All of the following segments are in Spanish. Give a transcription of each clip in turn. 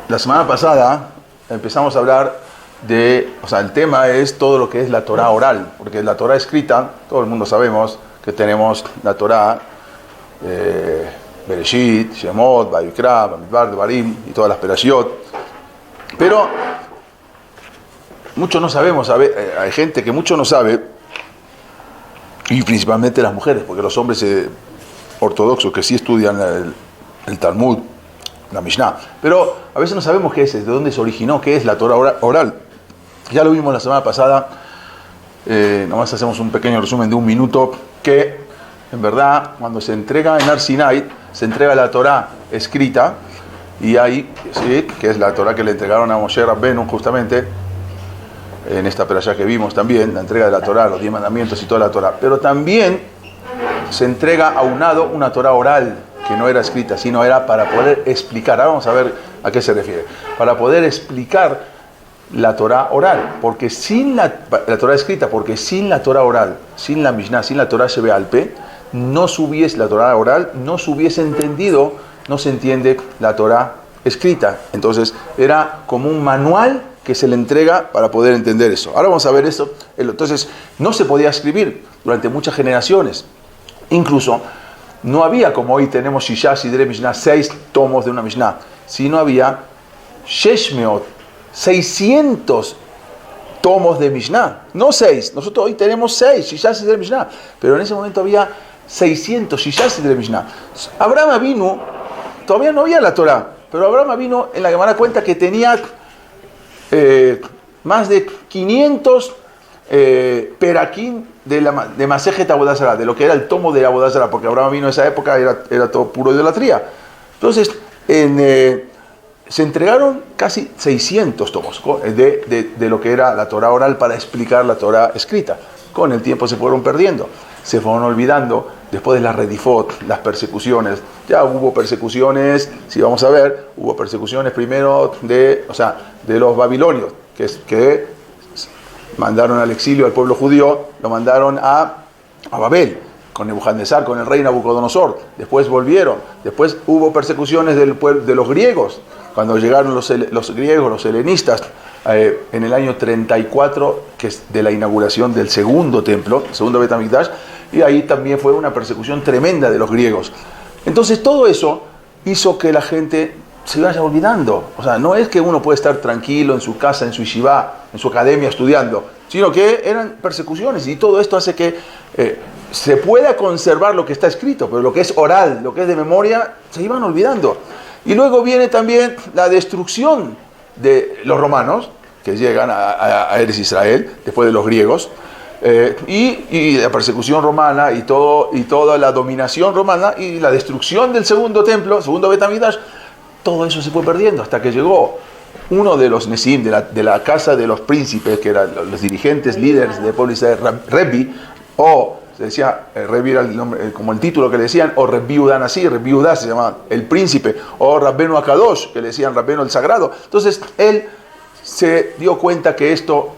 La semana pasada empezamos a hablar de, o sea, el tema es todo lo que es la Torah oral, porque la Torah escrita, todo el mundo sabemos que tenemos la Torah, Bereshit, Shemot, Vayikra, Bamidbar, Devarim y todas las Perashiot, pero mucho no sabemos, hay gente que mucho no sabe, y principalmente las mujeres, porque los hombres ortodoxos que sí estudian el Talmud, la Mishnah, pero a veces no sabemos qué es, de dónde se originó, qué es la Torah oral. Ya lo vimos la semana pasada, nomás hacemos un pequeño resumen de un minuto, que en verdad cuando se entrega en Har Sinai, se entrega la Torah escrita, y ahí, sí, que es la Torah que le entregaron a Moshe Rabbenu justamente, en esta perashá que vimos también, la entrega de la Torah, los 10 mandamientos y toda la Torah, pero también se entrega aunado una Torah oral, que no era escrita, sino era para poder explicar. Ahora vamos a ver a qué se refiere. Para poder explicar la Torah oral, porque sin la Torah escrita, porque sin la Torah oral, sin la Mishnah, sin la Torah Shebe'al Peh, la Torah oral no se hubiese entendido, no se entiende la Torah escrita. Entonces era como un manual que se le entrega para poder entender eso. Ahora vamos a ver eso. Entonces no se podía escribir durante muchas generaciones. Incluso no había, como hoy tenemos Shishá, Sidre, Mishnah, 6 tomos de una Mishnah, sino había Sheshmeot, 600 tomos de Mishnah, no 6. Nosotros hoy tenemos 6, Shishá, Sidre, Mishnah, pero en ese momento había 600 Shishá, Sidre, Mishnah. Abraham vino, todavía no había la Torah, pero Abraham vino en la Gemara cuenta que tenía más de 500 Perakim de Masejet Avodah Zarah, de lo que era el tomo de Avodah Zarah, porque Abraham vino en esa época, era todo puro idolatría. Entonces, se entregaron casi 600 tomos de lo que era la Torah oral para explicar la Torah escrita. Con el tiempo se fueron perdiendo, se fueron olvidando. Después de las redifot, las persecuciones, ya hubo persecuciones, si vamos a ver, hubo persecuciones primero de los babilonios, que mandaron al exilio al pueblo judío, lo mandaron a Babel, con Nebuchadnezzar, con el rey Nabucodonosor. Después volvieron. Después hubo persecuciones de los griegos, cuando llegaron los griegos, los helenistas, en el año 34, que es de la inauguración del segundo templo, el segundo Bet HaMikdash, y ahí también fue una persecución tremenda de los griegos. Entonces todo eso hizo que la gente se vaya olvidando. O sea, no es que uno puede estar tranquilo en su casa, en su yeshivá, en su academia estudiando, sino que eran persecuciones, y todo esto hace que se pueda conservar lo que está escrito, pero lo que es oral, lo que es de memoria, se iban olvidando. Y luego viene también la destrucción de los romanos, que llegan a Eretz Israel, después de los griegos, y la persecución romana, y toda la dominación romana, y la destrucción del segundo templo, segundo Bet HaMikdash. Todo eso se fue perdiendo hasta que llegó uno de los Nesim, de la casa de los príncipes, que eran los dirigentes, líderes del pueblo de Israel, Rebbi, o se decía, Rebbi era el nombre, como el título que le decían, o Rebbi Udá Nasí, Rebbi Udá se llamaba el príncipe, o Rabbenu Akadosh, que le decían Rabbenu el sagrado. Entonces él se dio cuenta que esto,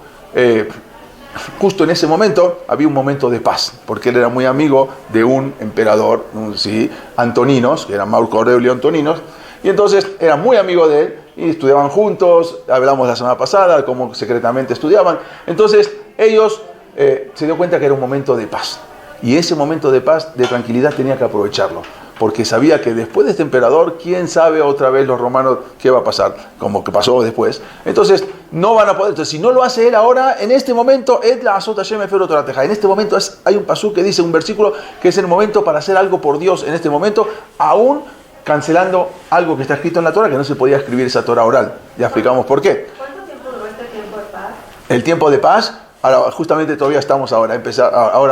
justo en ese momento, había un momento de paz, porque él era muy amigo de un emperador, Antoninos, que era Marco Aurelio Antoninos. Y entonces era muy amigo de él y estudiaban juntos, hablamos la semana pasada, cómo secretamente estudiaban. Entonces ellos se dio cuenta que era un momento de paz. Y ese momento de paz, de tranquilidad, tenía que aprovecharlo. Porque sabía que después de este emperador, quién sabe otra vez los romanos qué va a pasar, como que pasó después. Entonces no van a poder. Entonces si no lo hace él ahora, en este momento, en este momento hay un pasú que dice, un versículo, que es el momento para hacer algo por Dios en este momento, aún cancelando algo que está escrito en la Torah, que no se podía escribir esa Torah oral. Ya explicamos por qué. ¿Cuánto tiempo duró este tiempo de paz? El tiempo de paz, ahora, justamente todavía estamos ahora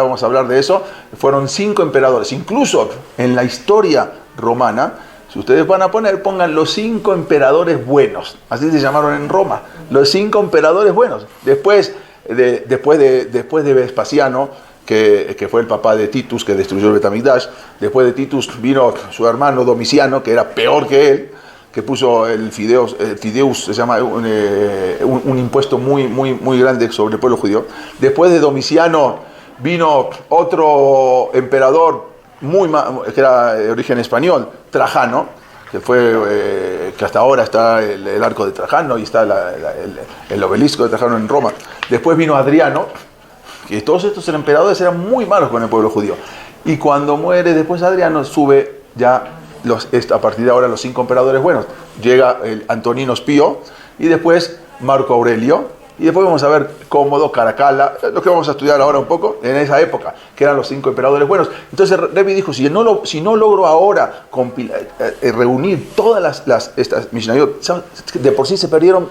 vamos a hablar de eso. Fueron 5 emperadores. Incluso en la historia romana, si ustedes van a pongan los 5 emperadores buenos. Así se llamaron en Roma. Los 5 emperadores buenos. Después de Vespasiano, que fue el papá de Titus, que destruyó el Bet HaMikdash. Después de Titus vino su hermano Domiciano, que era peor que él, que puso el Fideus, se llama un impuesto muy grande sobre el pueblo judío. Después de Domiciano vino otro emperador que era de origen español, Trajano, que fue que hasta ahora está el arco de Trajano y está el obelisco de Trajano en Roma. Después vino Adriano, que todos estos emperadores eran muy malos con el pueblo judío. Y cuando muere después Adriano, sube ya a partir de ahora los 5 emperadores buenos. Llega el Antonino Pío y después Marco Aurelio. Y después vamos a ver Cómodo, Caracalla, lo que vamos a estudiar ahora un poco, en esa época, que eran los 5 emperadores buenos. Entonces Rebbe dijo, si no logro ahora reunir todas estas Mishnayot, de por sí se perdieron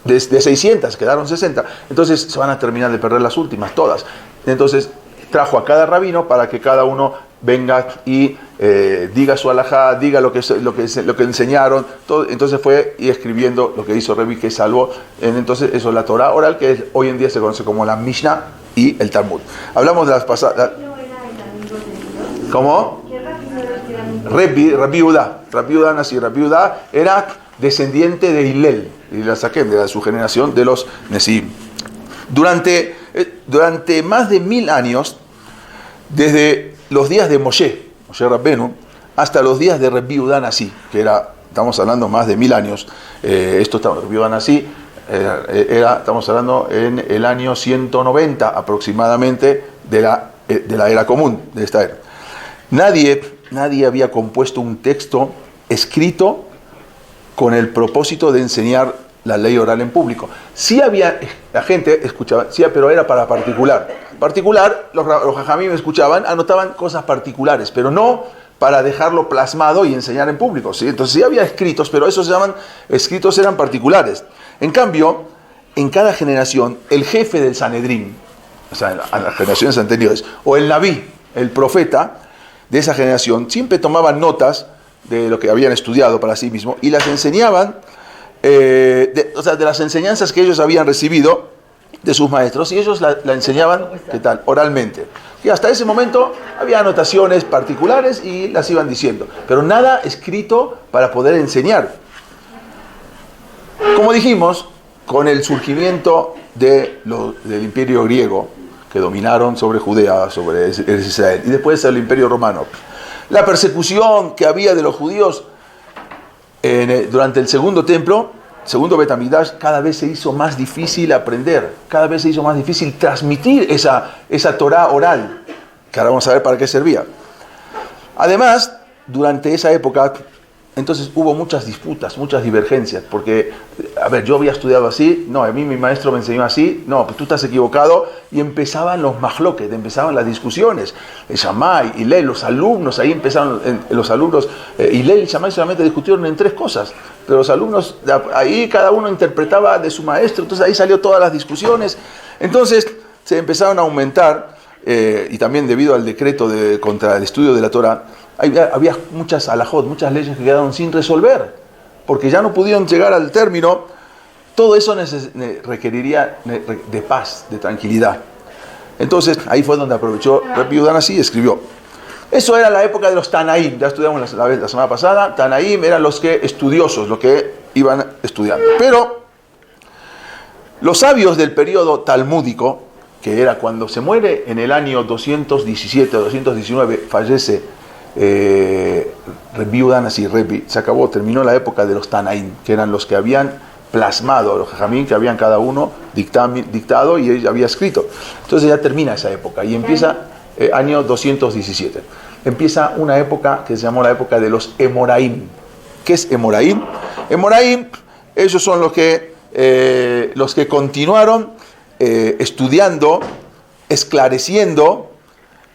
de 600, quedaron 60, entonces se van a terminar de perder las últimas, todas. Entonces trajo a cada rabino para que cada uno venga y diga su alajá, diga lo que enseñaron, todo. Entonces fue y escribiendo lo que hizo Rebbe, que salvó. Entonces eso es la Torah oral, que hoy en día se conoce como la Mishnah y el Talmud. Hablamos de las pasadas. ¿Cómo? Rabbi Yehuda nací. Rabbi Yehuda era descendiente de Hillel, y la saqué de su generación de los Nesiim. Durante más de 1000 años, desde los días de Moshe Rabbenu, hasta los días de Rabbi Yehuda Nasi, que estamos hablando más de 1000 años, Rabbi Yehuda Nasi, estamos hablando en el año 190 aproximadamente de la era común, de esta era. Nadie había compuesto un texto escrito con el propósito de enseñar la ley oral en público. Sí había, la gente escuchaba, sí, pero era para particular. Los jajamim escuchaban, anotaban cosas particulares, pero no para dejarlo plasmado y enseñar en público, ¿sí? Entonces sí había escritos, pero esos escritos eran particulares. En cambio, en cada generación, el jefe del Sanedrín, o sea, en las generaciones anteriores, o el Nabí, el profeta de esa generación, siempre tomaban notas de lo que habían estudiado para sí mismo y las enseñaban, de las enseñanzas que ellos habían recibido de sus maestros, y ellos la enseñaban, ¿qué tal? Oralmente. Y hasta ese momento había anotaciones particulares y las iban diciendo, pero nada escrito para poder enseñar. Como dijimos, con el surgimiento del imperio griego, que dominaron sobre Judea, sobre Israel, y después el imperio romano, la persecución que había de los judíos durante el segundo templo, segundo Bet Hamikdash, cada vez se hizo más difícil aprender, cada vez se hizo más difícil transmitir esa Torah oral, que ahora vamos a ver para qué servía. Además, durante esa época, entonces hubo muchas disputas, muchas divergencias, porque, a ver, yo había estudiado así, no, a mí mi maestro me enseñó así, no, pues tú estás equivocado, y empezaban los mahloket, empezaban las discusiones. Shammai, Hillel, los alumnos, ahí empezaron, los alumnos, Hillel y Shammai solamente discutieron en 3 cosas, pero los alumnos, ahí cada uno interpretaba de su maestro, entonces ahí salió todas las discusiones. Entonces se empezaron a aumentar, y también debido al decreto contra el estudio de la Torah, había muchas alajot, muchas leyes que quedaron sin resolver, porque ya no pudieron llegar al término. Todo eso requeriría de paz, de tranquilidad. Entonces, ahí fue donde aprovechó Rabbi Yehuda Nasi y escribió. Eso era la época de los Tanaim, ya estudiamos la semana pasada. Tanaim eran los estudiosos, los que iban estudiando. Pero los sabios del periodo talmúdico, que era cuando se muere en el año 217 o 219, fallece Rabbi Yehuda Nasi, se acabó, terminó la época de los Tanaim, que eran los que habían plasmado, los jajamim que habían cada uno dictado y él había escrito. Entonces ya termina esa época y empieza año 217. Empieza una época que se llamó la época de los Emoraim. ¿Qué es Emoraim? Emoraim, ellos son los que continuaron estudiando, esclareciendo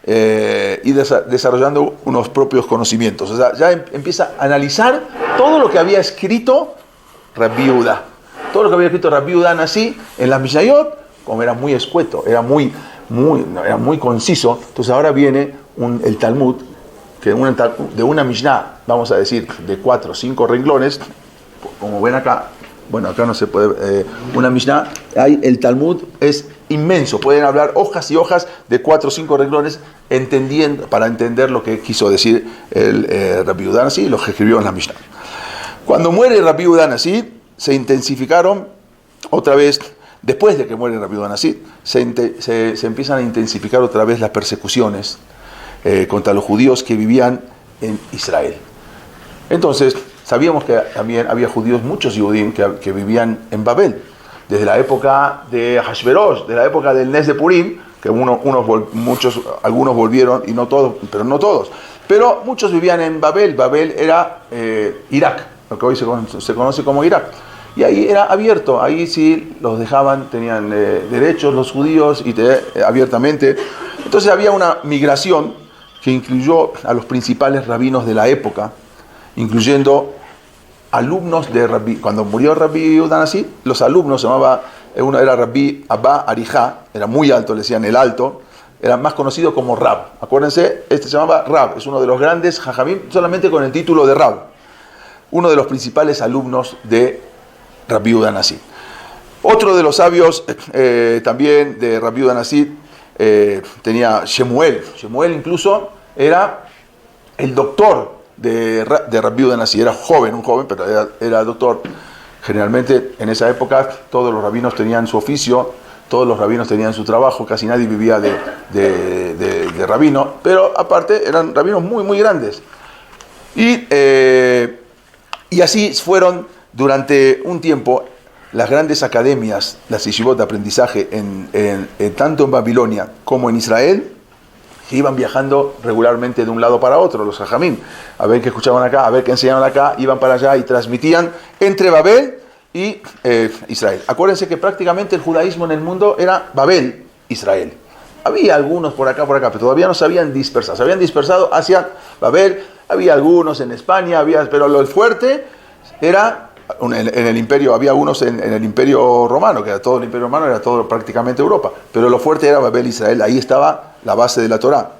y desarrollando unos propios conocimientos. O sea, ya empieza a analizar todo lo que había escrito Rabbi Yehuda. Todo lo que había escrito Rabbi Yehuda Nasi en las Mishnayot, como era muy escueto, era muy conciso. Entonces ahora viene el Talmud, que de una Mishnah, vamos a decir, de 4 o 5 renglones, como ven acá. Bueno, acá no se puede, una Mishnah, el Talmud es inmenso, pueden hablar hojas y hojas de 4 o 5 renglones para entender lo que quiso decir el Rabbi Yehuda Nasi y lo que escribió en la Mishnah. Cuando muere Rabbi Yehuda Nasi, se intensificaron otra vez, después de que muere Rabbi Yehuda Nasi, se empiezan a intensificar otra vez las persecuciones contra los judíos que vivían en Israel. Entonces, sabíamos que también había judíos, muchos judíos que vivían en Babel, desde la época de Hashverosh, de la época del Nes de Purim, que algunos volvieron, y no todos, pero no todos. Pero muchos vivían en Babel. Babel era Irak, lo que hoy se conoce como Irak. Y ahí era abierto, ahí sí los dejaban, tenían derechos los judíos abiertamente. Entonces había una migración que incluyó a los principales rabinos de la época, incluyendo alumnos de Rabbi. Cuando murió Rabbi Yehuda Hanassi, los alumnos uno era Rabbi Abba Arijá, era muy alto, le decían el alto, era más conocido como Rab. Acuérdense, este se llamaba Rab, es uno de los grandes Jajamim, solamente con el título de Rab. Uno de los principales alumnos de Rabbi Yehuda Hanassi. Otro de los sabios también de Rabbi Yehuda Hanassi tenía Shemuel. Shemuel incluso era el doctor de Rabbi Yehuda Hanassi. Era un joven, pero era doctor. Generalmente en esa época todos los rabinos tenían su oficio, todos los rabinos tenían su trabajo, casi nadie vivía de rabino, pero aparte eran rabinos muy, muy grandes. Y así fueron durante un tiempo las grandes academias, las yeshivot de aprendizaje, tanto en Babilonia como en Israel, que iban viajando regularmente de un lado para otro, los jajamim, a ver qué escuchaban acá, a ver qué enseñaban acá, iban para allá y transmitían entre Babel y Israel. Acuérdense que prácticamente el judaísmo en el mundo era Babel, Israel. Había algunos por acá, pero todavía no se habían dispersado. Se habían dispersado hacia Babel, había algunos en España, pero lo fuerte era en el imperio, había algunos en el imperio romano, que era todo el imperio romano, era todo prácticamente Europa, pero lo fuerte era Babel, Israel, ahí estaba la base de la Torá.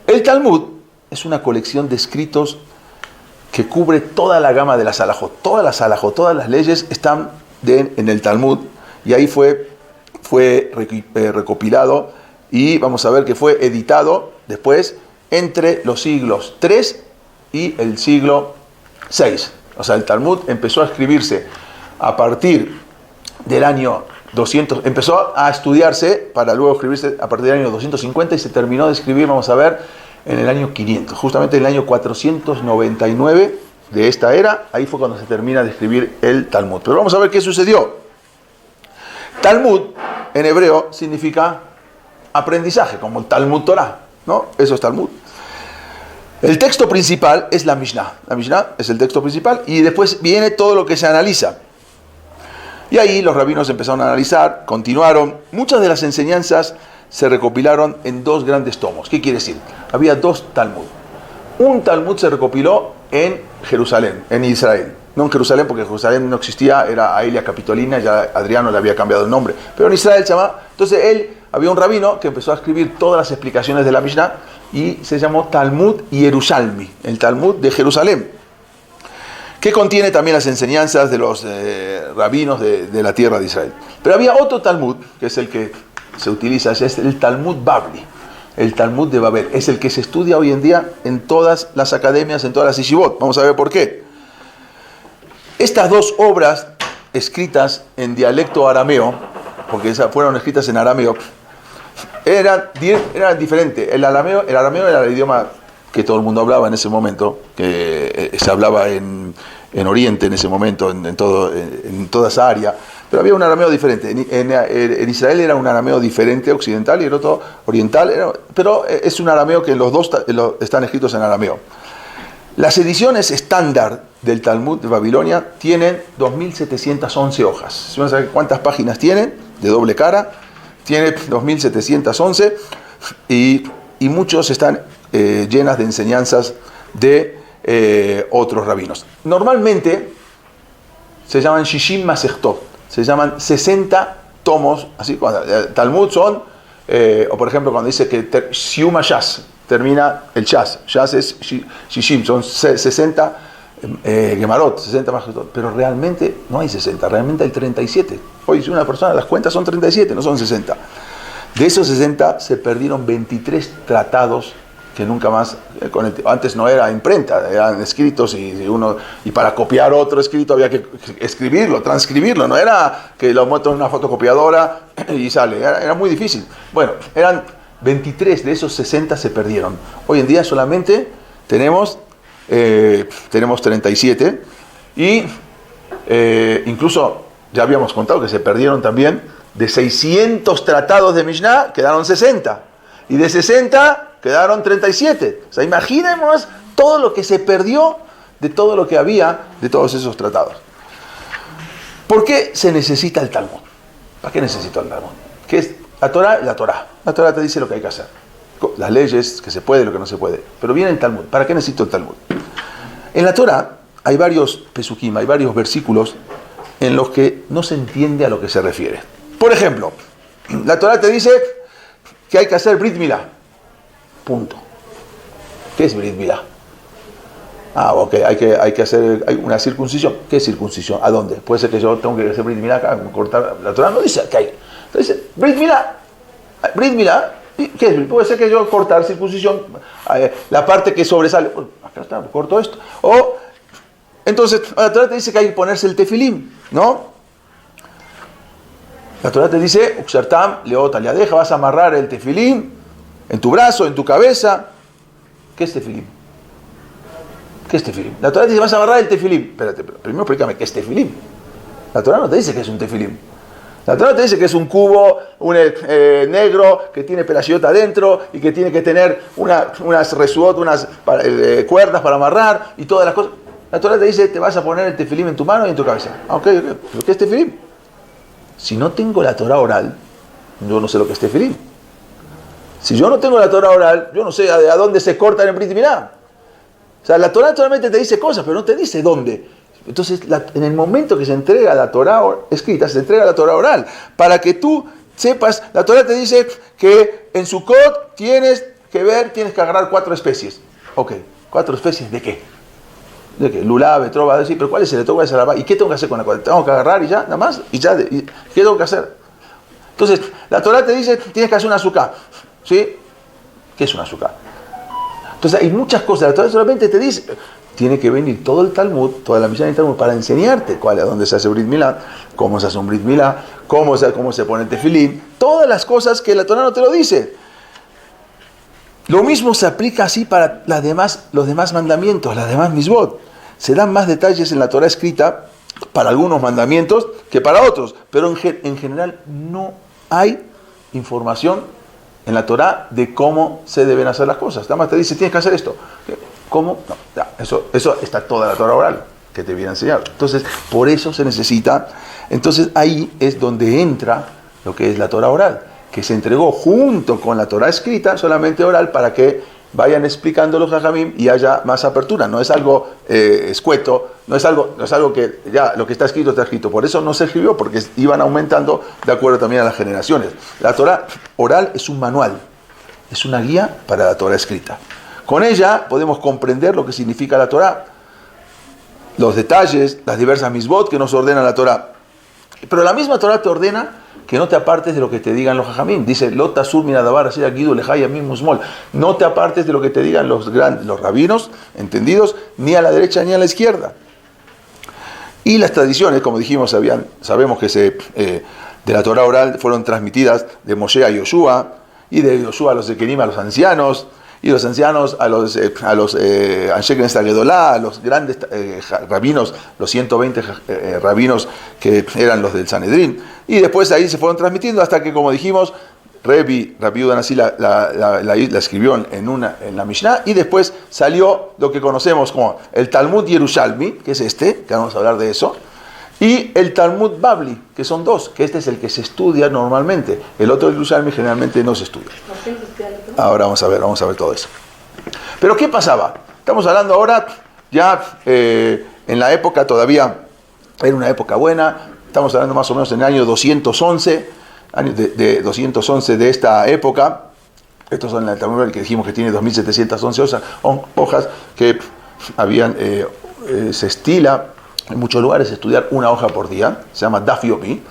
El Talmud es una colección de escritos que cubre toda la gama de las halajot. Todas las leyes están en el Talmud, y ahí fue recopilado, y vamos a ver que fue editado después entre los siglos III y el siglo VI. O sea, el Talmud empezó a escribirse a partir del año 200, empezó a estudiarse para luego escribirse a partir del año 250 y se terminó de escribir, vamos a ver, en el año 500. Justamente en el año 499 de esta era, ahí fue cuando se termina de escribir el Talmud. Pero vamos a ver qué sucedió. Talmud en hebreo significa aprendizaje, como el Talmud Torah, ¿no? Eso es Talmud. El texto principal es la Mishnah. La Mishnah es el texto principal y después viene todo lo que se analiza. Y ahí los rabinos empezaron a analizar, continuaron. Muchas de las enseñanzas se recopilaron en dos grandes tomos. ¿Qué quiere decir? Había dos Talmud. Un Talmud se recopiló en Jerusalén, en Israel. No en Jerusalén, porque Jerusalén no existía, era Aelia Capitolina, ya Adriano le había cambiado el nombre. Pero en Israel se llamaba. Entonces había un rabino que empezó a escribir todas las explicaciones de la Mishnah y se llamó Talmud Yerushalmi, el Talmud de Jerusalén, que contiene también las enseñanzas de los rabinos de la tierra de Israel. Pero había otro Talmud, que es el que se utiliza, es el Talmud Babli, el Talmud de Babel. Es el que se estudia hoy en día en todas las academias, en todas las yeshivot. Vamos a ver por qué. Estas dos obras, escritas en dialecto arameo, porque fueron escritas en arameo, eran diferentes. El arameo era el idioma que todo el mundo hablaba en ese momento, que se hablaba en Oriente en ese momento, en toda esa área, pero había un arameo diferente. En Israel era un arameo diferente, occidental, y el otro oriental, pero es un arameo que los dos están escritos en arameo. Las ediciones estándar del Talmud de Babilonia tienen 2.711 hojas. Si uno sabe cuántas páginas tienen, de doble cara, tiene 2.711 y muchos están llenas de enseñanzas de otros rabinos. Normalmente se llaman Shishim Masechtot, se llaman 60 tomos, así, Talmud son, o por ejemplo cuando dice que Siuma Shas, termina el Shas es Shishim, son 60 Gemarot, 60 Masechtot, pero realmente no hay 60, realmente hay 37. Hoy si una persona las cuentas son 37, no son 60. De esos 60 se perdieron 23 tratados que nunca más, antes no era imprenta, eran escritos y para copiar otro escrito había que escribirlo, transcribirlo, no era que lo meto en una fotocopiadora y sale, era muy difícil. Bueno, eran 23 de esos 60 se perdieron. Hoy en día solamente tenemos tenemos 37, y incluso ya habíamos contado que se perdieron también, de 600 tratados de Mishnah quedaron 60, y de 60 quedaron 37. O sea, imaginemos todo lo que se perdió de todo lo que había de todos esos tratados. ¿Por qué se necesita el Talmud? ¿Para qué necesito el Talmud? ¿Qué es la Torah? La Torah. La Torah te dice lo que hay que hacer. Las leyes, que se puede, lo que no se puede. Pero viene el Talmud. ¿Para qué necesito el Talmud? En la Torah hay varios pesukim, hay varios versículos en los que no se entiende a lo que se refiere. Por ejemplo, la Torah te dice que hay que hacer Brit Milá. Punto. ¿Qué es Brit Milá? Ok, hay que hacer una circuncisión. ¿Qué es circuncisión? ¿A dónde? Puede ser que yo tengo que hacer Brit Milá acá, cortar. La Torah no dice que hay. Entonces, Brit Milá. Brit Milá, ¿qué es? Puede ser que yo cortar circuncisión, la parte que sobresale. Acá está, corto esto. O, entonces, la Torah te dice que hay que ponerse el tefilín, ¿no? La Torah te dice, Uxartam, leota, le vas a amarrar el tefilín en tu brazo, en tu cabeza. ¿Qué es tefilín? ¿Qué es tefilín? La Torah te dice, vas a amarrar el tefilín. Espérate, primero explícame, ¿qué es tefilín? La Torah no te dice que es un tefilín. La Torah te dice que es un cubo, negro, que tiene pelashiyot adentro y que tiene que tener unas resuot, unas cuerdas para amarrar y todas las cosas. La Torah te dice, te vas a poner el tefilín en tu mano y en tu cabeza. Ok. ¿Pero qué es tefilín? Si no tengo la Torah oral, yo no sé lo que es tefilín. Si yo no tengo la Torah oral, yo no sé a dónde se cortan en Brit Milá. O sea, la Torah solamente te dice cosas, pero no te dice dónde. Entonces, en el momento que se entrega la Torah escrita, se entrega la Torah oral. Para que tú sepas, la Torah te dice que en Sukkot tienes que agarrar 4 especies. Ok, 4 especies ¿de qué? ¿De qué? Lulá, betrova, decir, pero ¿cuál es el betrova? ¿Y qué tengo que hacer con la cual? ¿Tengo que agarrar y ya, nada más? ¿Qué tengo que hacer? Entonces, la Torah te dice, tienes que hacer una azúcar. ¿Sí? ¿Qué es una azúcar? Entonces, hay muchas cosas. La Torah solamente te dice, tiene que venir todo el Talmud, toda la misión del Talmud, para enseñarte dónde se hace Brit Milá, cómo se hace un Brit Milá, cómo se pone el tefilín, todas las cosas que la Torah no te lo dice. Lo mismo se aplica así para los demás mandamientos, las demás misbot. Se dan más detalles en la Torah escrita para algunos mandamientos que para otros, pero en general no hay información en la Torah de cómo se deben hacer las cosas. Nada más te dice, tienes que hacer esto. ¿Cómo? No, ya, eso está toda la Torah oral que te viene a enseñar. Entonces, por eso se necesita. Entonces, ahí es donde entra lo que es la Torah oral, que se entregó junto con la Torah escrita, solamente oral, para que vayan explicando los jajamim y haya más apertura. No es algo escueto, no es algo que ya lo que está escrito. Por eso no se escribió, porque iban aumentando de acuerdo también a las generaciones. La Torah oral es un manual, es una guía para la Torah escrita. Con ella podemos comprender lo que significa la Torah, los detalles, las diversas misbot que nos ordena la Torah. Pero la misma Torah te ordena que no te apartes de lo que te digan los jajamim. Dice, Lo tasur min adabar asher yagidu lejai yamim musmol. No te apartes de lo que te digan los rabinos, entendidos, ni a la derecha ni a la izquierda. Y las tradiciones, como dijimos, sabemos que de la Torah oral fueron transmitidas de Moshe a Yoshua, y de Yoshua a los Ekenim, a los ancianos, y los ancianos a los Anshe Knesset Gedolá, a los grandes rabinos, los 120 rabinos que eran los del Sanedrín. Y después ahí se fueron transmitiendo hasta que, como dijimos, Rabbi Yehuda Nasi la escribió en la Mishnah, y después salió lo que conocemos como el Talmud Yerushalmi, que es que vamos a hablar de eso, y el Talmud Babli, que son 2, que este es el que se estudia normalmente. El otro Yerushalmi generalmente no se estudia. Ahora vamos a ver todo eso. Pero ¿qué pasaba? Estamos hablando ahora, ya en la época todavía, era una época buena, estamos hablando más o menos en el año 211, de 211 de esta época. Estos son el Talmud que dijimos que tiene 2711 hojas, que se estila en muchos lugares estudiar una hoja por día, se llama Daf Yomi,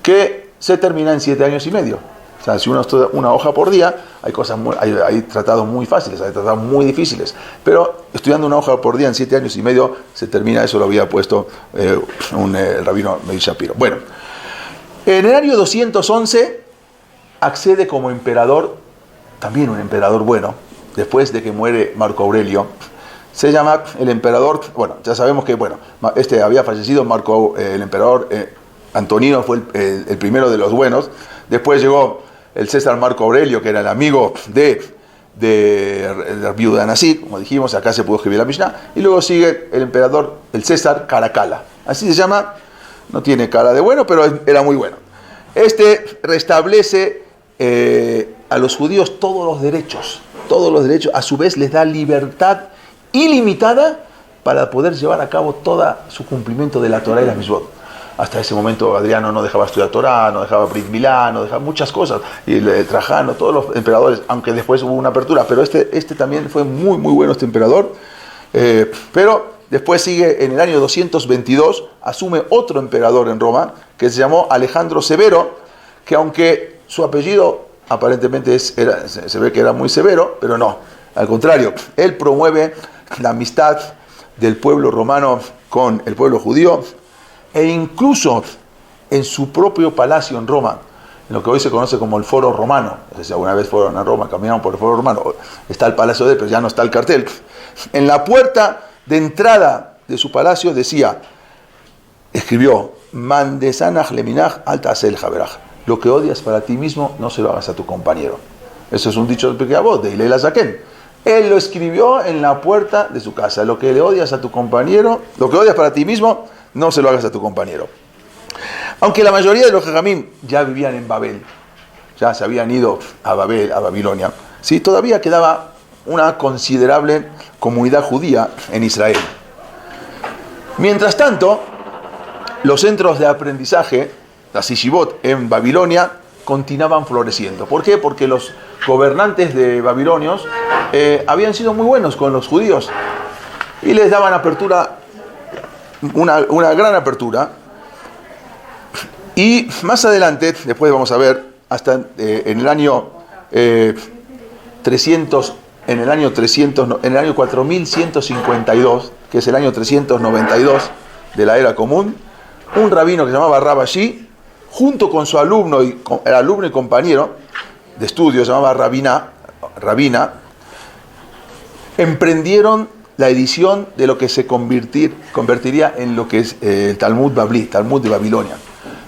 que se termina en 7 años y medio. O sea, si uno estudia una hoja por día, hay tratados muy fáciles, hay tratados muy difíciles, pero estudiando una hoja por día en 7 años y medio se termina. Eso lo había puesto el rabino Meir Shapiro. Bueno, en el año 211 accede como emperador, también un emperador bueno, después de que muere Marco Aurelio, se llama el emperador, bueno, ya sabemos que, bueno, había fallecido el emperador Antonino, fue el primero de los buenos. Después llegó el César Marco Aurelio, que era el amigo de la viuda Nasí, como dijimos, acá se pudo escribir la Mishnah. Y luego sigue el emperador, el César Caracalla. Así se llama, no tiene cara de bueno, pero era muy bueno. Este restablece a los judíos todos los derechos, a su vez les da libertad ilimitada para poder llevar a cabo todo su cumplimiento de la Torah y la Mitzvot. Hasta ese momento Adriano no dejaba estudiar Torah, no dejaba Brit Milá, no dejaba muchas cosas. Y Trajano, todos los emperadores, aunque después hubo una apertura, pero este también fue muy, muy bueno este emperador. Pero después sigue en el año 222, asume otro emperador en Roma, que se llamó Alejandro Severo, que aunque su apellido aparentemente se ve que era muy severo, pero no, al contrario, él promueve la amistad del pueblo romano con el pueblo judío, e incluso en su propio palacio en Roma, en lo que hoy se conoce como el Foro Romano. Si alguna vez fueron a Roma, caminaron por el Foro Romano, está el palacio de él, pero ya no está el cartel. En la puerta de entrada de su palacio escribió, Mandesanach leminach alta asel jaberaj. Lo que odias para ti mismo, no se lo hagas a tu compañero. Eso es un dicho del Pirkei Avot, de Hillel HaZaken. Él lo escribió en la puerta de su casa. Lo que le odias a tu compañero, lo que odias para ti mismo, no se lo hagas a tu compañero. Aunque la mayoría de los jajamim ya vivían en Babel, ya se habían ido a Babel, a Babilonia, ¿sí? Todavía quedaba una considerable comunidad judía en Israel. Mientras tanto, los centros de aprendizaje, las yeshivot en Babilonia, continuaban floreciendo. ¿Por qué? Porque los gobernantes de babilonios habían sido muy buenos con los judíos y les daban apertura, una gran apertura. Y más adelante, después vamos a ver, hasta en el año 300, en el año 4152, que es el año 392 de la era común, un rabino que se llamaba Rabashi, junto con su alumno y compañero de estudio, se llamaba Rabina, emprendieron la edición de lo que se convertiría en lo que es el Talmud Babli, Talmud de Babilonia.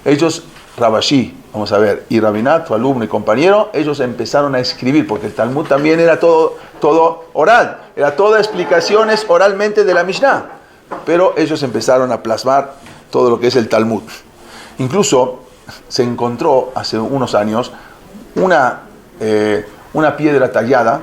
Ellos, Rabashi, vamos a ver, y Rabinat, su alumno y compañero, ellos empezaron a escribir, porque el Talmud también era todo oral, era todas explicaciones oralmente de la Mishnah, pero ellos empezaron a plasmar todo lo que es el Talmud. Incluso se encontró hace unos años una piedra tallada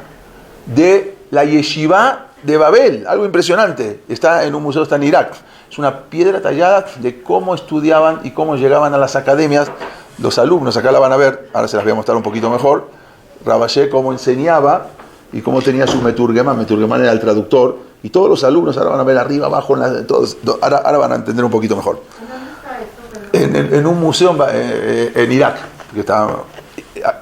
de la yeshiva de Babel, algo impresionante, está en un museo, está en Irak. Es una piedra tallada de cómo estudiaban y cómo llegaban a las academias los alumnos. Acá la van a ver, ahora se las voy a mostrar un poquito mejor. Rabashé cómo enseñaba y cómo tenía su meturgemán. Meturgemán era el traductor. Y todos los alumnos ahora van a ver arriba, abajo, ahora van a entender un poquito mejor. En un museo en Irak, que está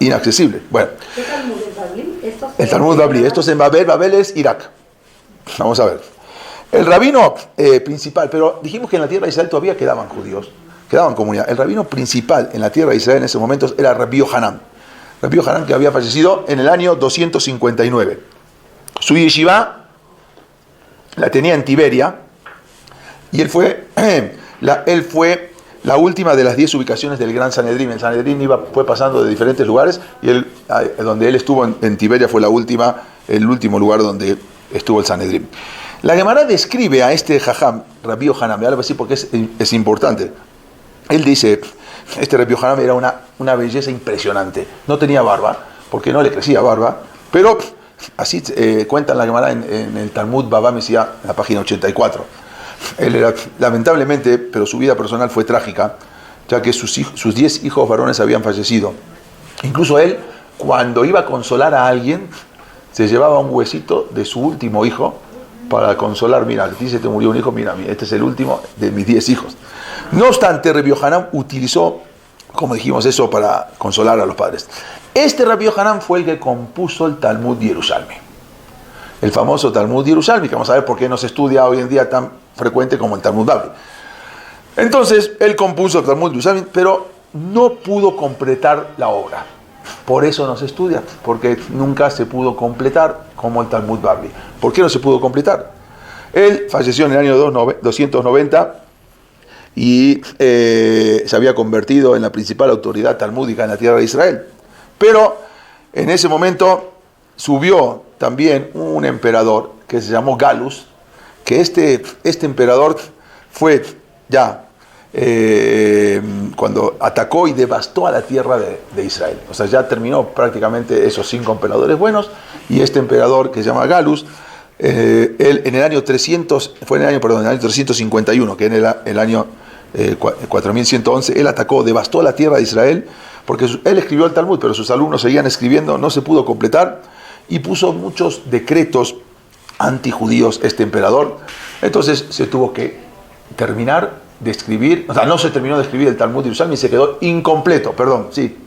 inaccesible. Bueno, ¿Qué Talmud es Babli? el Talmud Babli. Esto es en Babel. Babel es Irak. Vamos a ver. El rabino principal, pero dijimos que en la tierra de Israel todavía quedaban judíos, quedaban comunidad. El rabino principal en la tierra de Israel en ese momento era Rabbi Yohanan. Rabbi Yohanan, que había fallecido en el año 259. Su yeshiva la tenía en Tiberia y él fue la última de las 10 ubicaciones del Gran Sanedrín. El Sanedrín fue pasando de diferentes lugares y donde él estuvo en Tiberia fue el último lugar donde estuvo el Sanedrín. La Gemara describe a este jajam, Rabbi Yohanan, algo así porque es importante. Él dice, este Rabbi Yohanan era una belleza impresionante. No tenía barba, porque no le crecía barba, pero así cuentan la Gemara en el Talmud Baba Mesia, en la página 84. Él era, lamentablemente, pero su vida personal fue trágica, ya que sus 10 hijos varones habían fallecido. Incluso él, cuando iba a consolar a alguien, se llevaba un huesito de su último hijo para consolar. Mira, dice, te murió un hijo, mira, este es el último de mis 10 hijos. No obstante, Rabbi Yohanan utilizó, como dijimos, eso para consolar a los padres. Este Rabbi Yohanan fue el que compuso el Talmud Yerushalmi. El famoso Talmud Yerushalmi, que vamos a ver por qué no se estudia hoy en día tan frecuente como el Talmud Babli. Entonces, él compuso el Talmud Yerushalmi, pero no pudo completar la obra. Por eso no se estudia, porque nunca se pudo completar como el Talmud Babli. ¿Por qué no se pudo completar? Él falleció en el año 290 y se había convertido en la principal autoridad talmúdica en la tierra de Israel. Pero en ese momento subió también un emperador que se llamó Galus, que este emperador fue ya cuando atacó y devastó a la tierra de Israel. O sea, ya terminó prácticamente esos 5 emperadores buenos, y este emperador que se llama Galus, él en el año 351, que en el año 4111, él atacó, devastó la tierra de Israel, porque él escribió el Talmud, pero sus alumnos seguían escribiendo, no se pudo completar, y puso muchos decretos antijudíos este emperador. Entonces se tuvo que terminar de escribir, o sea, no se terminó de escribir el Talmud de Yerushalmi y se quedó incompleto, perdón, sí.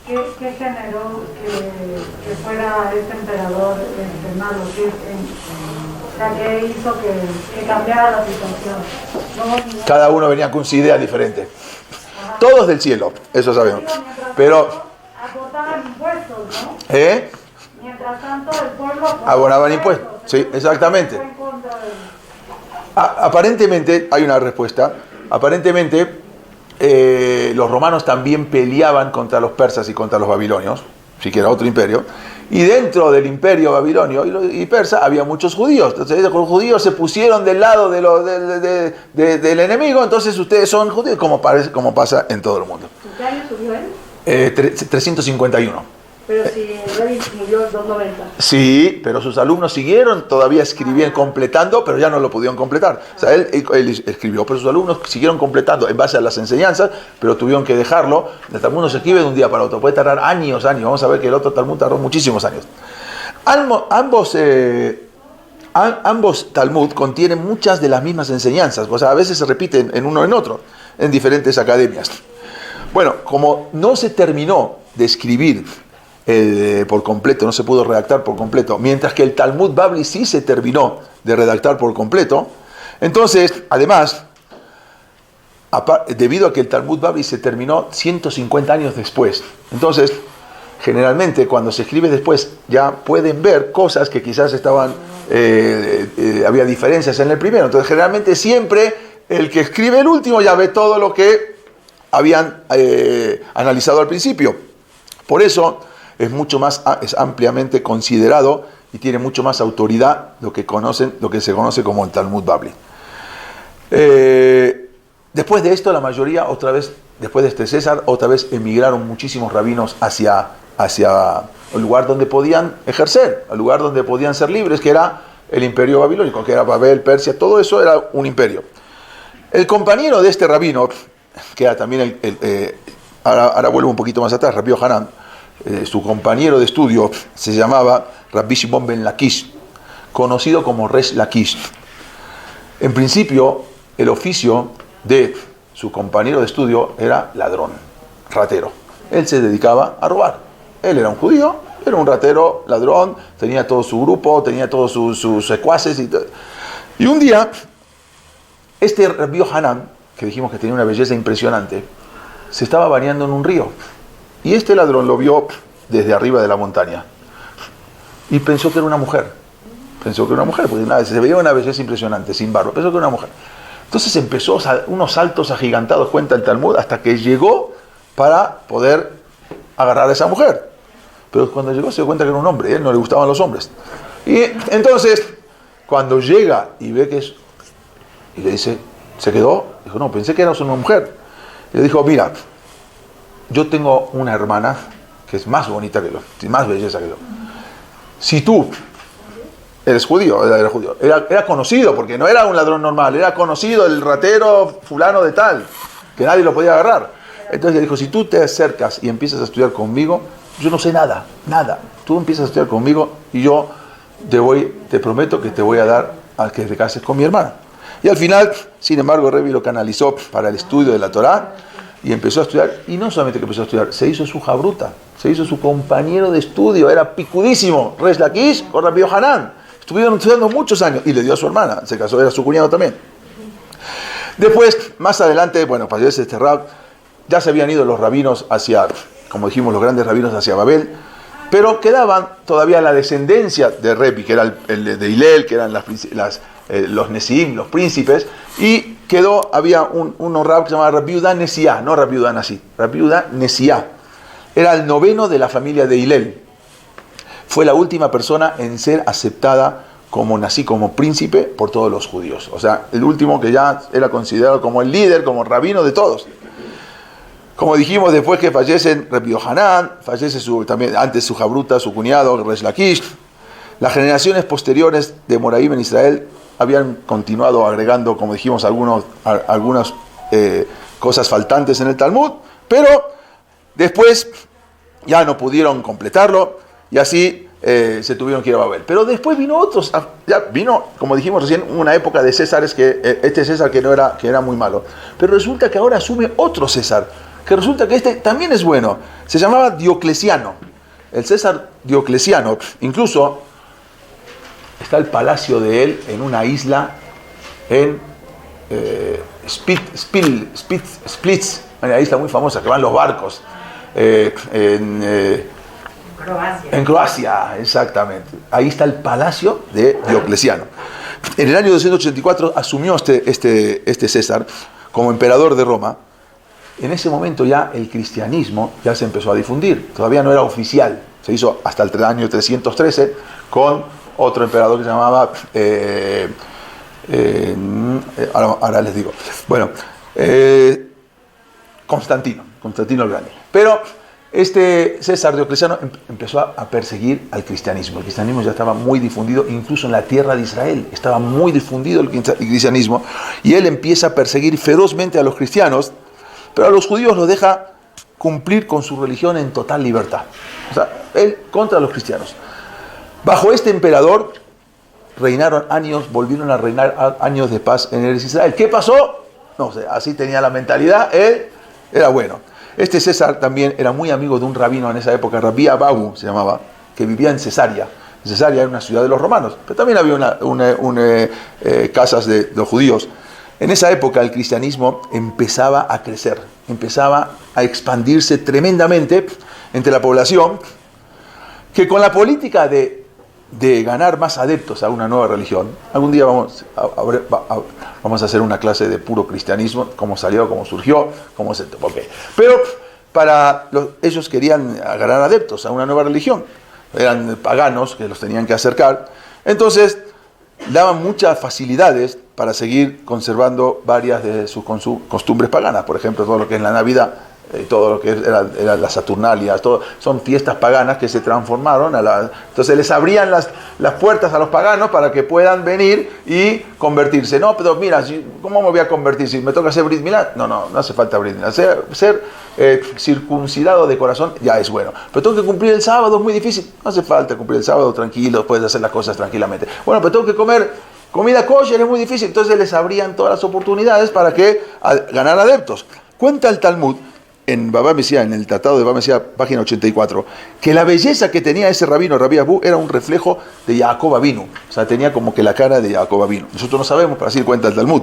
¿Qué generó que fuera este emperador malo? O sea, ¿qué hizo que cambiara la situación? Cada uno venía con su idea diferente. Ajá. Todos del cielo, eso sabemos. Pero abonaban impuestos, ¿no? Mientras tanto el pueblo abonaban impuestos, sí, exactamente. Aparentemente, hay una respuesta, aparentemente los romanos también peleaban contra los persas y contra los babilonios, siquiera otro imperio, y dentro del imperio babilonio y persa había muchos judíos. Entonces los judíos se pusieron del lado del enemigo, entonces ustedes son judíos, como pasa en todo el mundo. ¿Qué año subió él? 351. Pero si el rey murió en 290. Sí, pero sus alumnos siguieron todavía escribiendo, completando, pero ya no lo pudieron completar. O sea, él escribió, pero sus alumnos siguieron completando en base a las enseñanzas, pero tuvieron que dejarlo. El Talmud no se escribe de un día para otro, puede tardar años. Vamos a ver que el otro Talmud tardó muchísimos años. Ambos Talmud contienen muchas de las mismas enseñanzas, o sea, a veces se repiten en uno en otro, en diferentes academias. Bueno, como no se terminó de escribir por completo, no se pudo redactar por completo, mientras que el Talmud Babli sí se terminó de redactar por completo. Entonces, además, debido a que el Talmud Babli se terminó 150 años después, entonces, generalmente cuando se escribe después, ya pueden ver cosas que quizás estaban, había diferencias en el primero. Entonces, generalmente siempre el que escribe el último ya ve todo lo que habían analizado al principio. Por eso, es ampliamente considerado y tiene mucho más autoridad lo que se conoce como el Talmud Babli. Después de esto, la mayoría, otra vez, después de este César, otra vez emigraron muchísimos rabinos hacia el lugar donde podían ejercer, el lugar donde podían ser libres, que era el imperio babilónico, que era Babel, Persia, todo eso era un imperio. El compañero de este rabino, que era también ahora vuelvo un poquito más atrás, Rabbi Yohanan, su compañero de estudio se llamaba Rabbi Shimon ben Lakish, conocido como Resh Lakish. En principio, el oficio de su compañero de estudio era ladrón, ratero. Él se dedicaba a robar. Él era un judío, era un ratero, ladrón, tenía todo su grupo, tenía todos sus secuaces y todo. Y un día, este Rabbi Yohanan, que dijimos que tenía una belleza impresionante, se estaba bañando en un río. Y este ladrón lo vio desde arriba de la montaña y pensó que era una mujer. Porque se veía una belleza impresionante, sin barba. Pensó que era una mujer. Entonces empezó unos saltos agigantados, cuenta el Talmud, hasta que llegó para poder agarrar a esa mujer. Pero cuando llegó se dio cuenta que era un hombre, y a él no le gustaban los hombres. Y entonces, cuando llega y ve que es... Y le dice, ¿se quedó? Dijo, no, pensé que eras una mujer. Y le dijo, mira, yo tengo una hermana que es más bonita que yo, más belleza que yo. Si tú eres judío, era conocido, porque no era un ladrón normal, era conocido el ratero fulano de tal, que nadie lo podía agarrar. Entonces le dijo, si tú te acercas y empiezas a estudiar conmigo, yo no sé nada, tú empiezas a estudiar conmigo y yo te prometo que te voy a dar a que te cases con mi hermana. Y al final, sin embargo, Rebbe lo canalizó para el estudio de la Torá y empezó a estudiar, y no solamente que empezó a estudiar, se hizo su jabruta, se hizo su compañero de estudio, era picudísimo, Resh Lakish con Rabbi Yohanan. Estuvieron estudiando muchos años y le dio a su hermana, se casó, era su cuñado también. Después, más adelante, bueno, para llevarse este rab, ya se habían ido los rabinos hacia, como dijimos, los grandes rabinos hacia Babel, pero quedaban todavía la descendencia de Rebbe, que era el de Hillel, que eran los Nesiim, los príncipes, y había un rab que se llamaba Rabbi Yehuda Nesiá, no Rabbi Yehuda Nasi, Rabbi Yehuda Nesiá. Era el noveno de la familia de Hillel. Fue la última persona en ser aceptada como Nasi, como príncipe por todos los judíos. O sea, el último que ya era considerado como el líder, como rabino de todos. Como dijimos, después que fallecen Rabbi Yohanan, fallece también antes su jabruta, su cuñado, Resh Lakish. Las generaciones posteriores de Moraim en Israel habían continuado agregando, como dijimos, algunas cosas faltantes en el Talmud, pero después ya no pudieron completarlo y así se tuvieron que ir a Babel. Pero después vino otros, ya vino, como dijimos recién, una época de Césares, este César que era muy malo. Pero resulta que ahora asume otro César, que resulta que este también es bueno. Se llamaba Diocleciano, el César Diocleciano. Incluso está el palacio de él en una isla en Splitz, una isla muy famosa, que van los barcos. En Croacia, exactamente. Ahí está el palacio de Diocleciano. En el año 284 asumió este César como emperador de Roma. En ese momento ya el cristianismo ya se empezó a difundir. Todavía no era oficial. Se hizo hasta el año 313 con otro emperador que se llamaba... ahora les digo. Bueno, Constantino el Grande. Pero este César Diocleciano empezó a perseguir al cristianismo. El cristianismo ya estaba muy difundido, incluso en la tierra de Israel. Estaba muy difundido el cristianismo. Y él empieza a perseguir ferozmente a los cristianos, pero a los judíos los deja cumplir con su religión en total libertad. O sea, él contra los cristianos. Bajo este emperador volvieron a reinar años de paz en Eretz Israel. ¿Qué pasó? No sé, así tenía la mentalidad, él era bueno. Este César también era muy amigo de un rabino en esa época, Rabbi Abahu se llamaba, que vivía en Cesarea. Cesarea era una ciudad de los romanos, pero también había casas de los judíos. En esa época el cristianismo empezaba a crecer, empezaba a expandirse tremendamente entre la población, que con la política de ganar más adeptos a una nueva religión, algún día vamos a hacer una clase de puro cristianismo, cómo salió, cómo surgió, cómo se... Okay. Pero ellos querían ganar adeptos a una nueva religión, eran paganos que los tenían que acercar, entonces daban muchas facilidades para seguir conservando varias de sus costumbres paganas, por ejemplo, todo lo que es la Navidad, todo lo que era las Saturnalias, son fiestas paganas que se transformaron entonces les abrían las puertas a los paganos para que puedan venir y convertirse. No, pero mira, ¿cómo me voy a convertir? Si me toca hacer Brit Milá, no hace falta Brit Milá. Ser circuncidado de corazón ya es bueno, pero tengo que cumplir el sábado, es muy difícil. No hace falta cumplir el sábado, tranquilo, puedes hacer las cosas tranquilamente. Bueno, pero tengo que comer comida kosher, es muy difícil. Entonces les abrían todas las oportunidades para que ganar adeptos. Cuenta el Talmud en Baba Mesia, en el Tratado de Baba Mesia, página 84, que la belleza que tenía ese rabino, Rabbi Abu, era un reflejo de Jacob Avinu. O sea, tenía como que la cara de Jacob Avinu. Nosotros no sabemos, pero así cuenta el Talmud.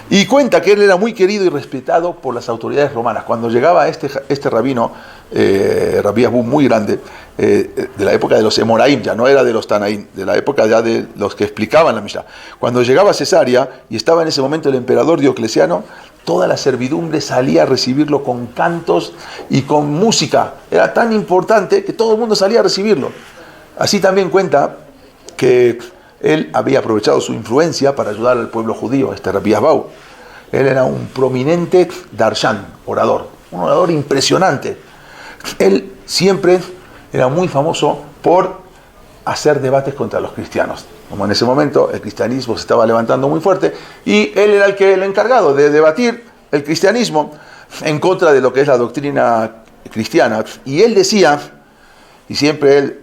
Y cuenta que él era muy querido y respetado por las autoridades romanas. Cuando llegaba este rabino, Rabbi Abu, muy grande, de la época de los Emoraim, ya no era de los Tanaim, de la época ya de los que explicaban la Mishnah. Cuando llegaba a Cesarea, y estaba en ese momento el emperador Diocleciano, toda la servidumbre salía a recibirlo con cantos y con música. Era tan importante que todo el mundo salía a recibirlo. Así también cuenta que él había aprovechado su influencia para ayudar al pueblo judío, Rabbi Abahu. Él era un prominente darshan, orador, un orador impresionante. Él siempre era muy famoso por hacer debates contra los cristianos. Como en ese momento el cristianismo se estaba levantando muy fuerte y él era el encargado de debatir el cristianismo en contra de lo que es la doctrina cristiana. Y él decía, y siempre él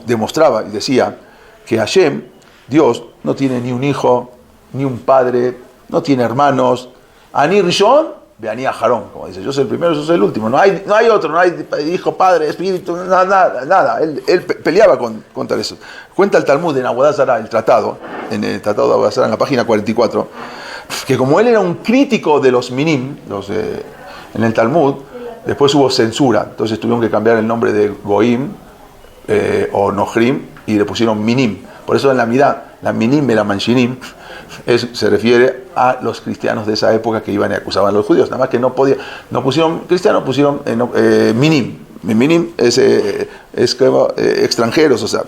demostraba y decía, que Hashem, Dios, no tiene ni un hijo, ni un padre, no tiene hermanos. Ani Rishon, Beani Aharón, como dice, yo soy el primero, yo soy el último. No hay otro, no hay hijo, padre, espíritu, nada. Él peleaba contra eso. Cuenta el Talmud en Avodah Zará, en el Tratado de Avodah Zará, en la página 44, que como él era un crítico de los minim, en el Talmud, después hubo censura, entonces tuvieron que cambiar el nombre de Goim o Nohrim y le pusieron minim. Por eso en la Midá, la minim y la manshinim, se refiere a los cristianos de esa época que iban y acusaban a los judíos. Nada más que no pusieron cristianos, pusieron minim. Minim es como extranjeros, o sea.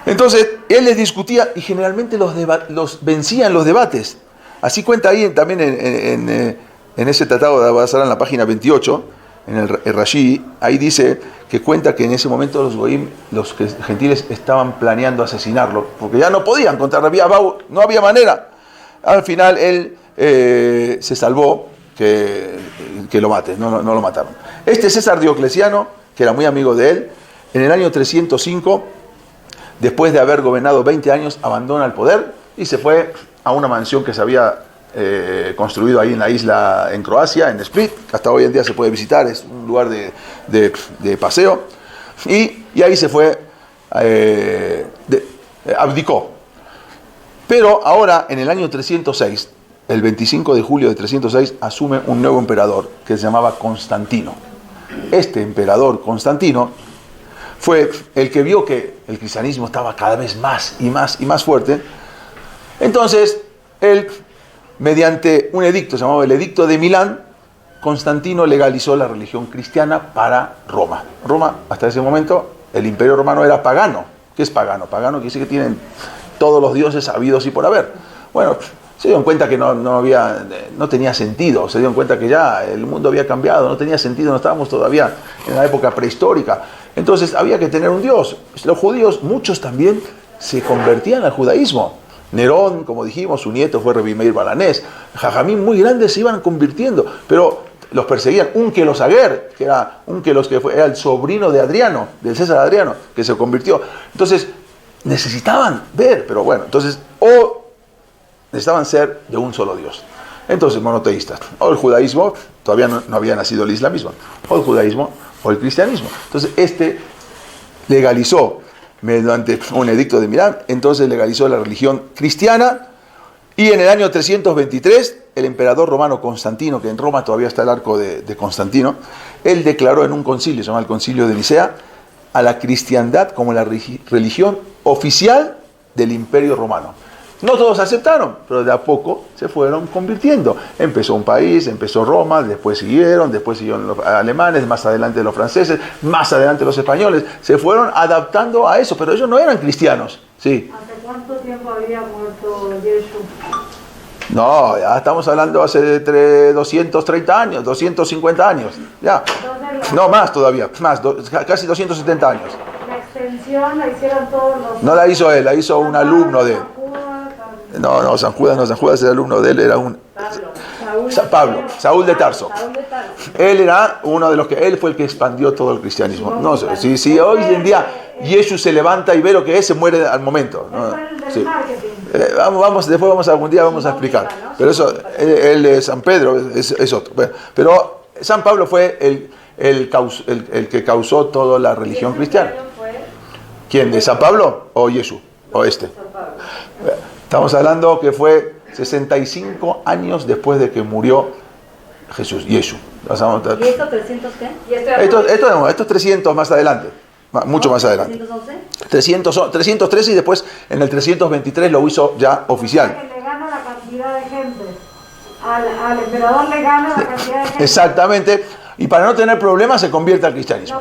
Entonces, él les discutía y generalmente los vencía en los debates. Así cuenta ahí también en ese tratado de Avodat Zará, en la página 28, en el Rashi, ahí dice que cuenta que en ese momento los goim, los gentiles, estaban planeando asesinarlo, porque ya no podían contra Rabbi Abau, no había manera. Al final él se salvó que lo maten, no lo mataron. Este César Diocleciano, que era muy amigo de él, en el año 305, después de haber gobernado 20 años, abandona el poder y se fue a una mansión que se había construido ahí en la isla, en Croacia, en Split, que hasta hoy en día se puede visitar, es un lugar de paseo, y ahí se fue, abdicó. Pero ahora, en el año 306, el 25 de julio de 306, asume un nuevo emperador que se llamaba Constantino. Este emperador Constantino fue el que vio que el cristianismo estaba cada vez más y más fuerte. Entonces, él, mediante un edicto, se llamaba el Edicto de Milán, Constantino legalizó la religión cristiana para Roma. Roma, hasta ese momento, el Imperio Romano era pagano. ¿Qué es pagano? Pagano quiere decir que tienen todos los dioses habidos y por haber. Bueno, se dieron cuenta que no tenía sentido, se dieron cuenta que ya el mundo había cambiado, no tenía sentido, no estábamos todavía en la época prehistórica. Entonces había que tener un dios. Los judíos, muchos también se convertían al judaísmo. Nerón, como dijimos, su nieto fue Rabbi Meir Balanés. Jajamín muy grandes se iban convirtiendo, pero los perseguían. Unkelos Aguer, que era era el sobrino de Adriano, del César Adriano, que se convirtió. Entonces necesitaban ver, pero bueno, entonces necesitaban ser de un solo Dios. Entonces, monoteístas. O el judaísmo, todavía no había nacido el islamismo, o el judaísmo o el cristianismo. Entonces, legalizó, mediante un edicto de Milán, entonces legalizó la religión cristiana, y en el año 323, el emperador romano Constantino, que en Roma todavía está el arco de Constantino, él declaró en un concilio, se llama el Concilio de Nicea, a la cristiandad como la religión oficial del Imperio Romano. No todos aceptaron, pero de a poco se fueron convirtiendo. Empezó un país, empezó Roma, después siguieron los alemanes, más adelante los franceses, más adelante los españoles. Se fueron adaptando a eso, pero ellos no eran cristianos. Sí. ¿Hace cuánto tiempo había muerto Yeshua? No, ya estamos hablando hace 230 años, 250 años. Ya. No, más todavía, casi 270 años. La extensión la hicieron todos los... No la hizo él, la hizo un alumno de él. No, San Judas era alumno de él, era Saúl de Tarso. Él era uno de los él fue el que expandió todo el cristianismo. No sé, si hoy en día Yeshua se levanta y ve lo que es, se muere al momento. ¿No? Sí. Después algún día vamos a explicar. Pero eso, él es San Pedro, es otro. Bueno, pero San Pablo fue el que causó toda la religión cristiana. ¿Quién? ¿De San Pablo o Yeshua? ¿O este? Estamos hablando que fue 65 años después de que murió Jesús, Yeshua. ¿Y estos 300 qué? Estos 300 más adelante, mucho más adelante. ¿311? 313 y después en el 323 lo hizo ya oficial. Que le gana la cantidad de gente. Al emperador le gana la cantidad de gente. Exactamente. Y para no tener problemas se convierte al cristianismo.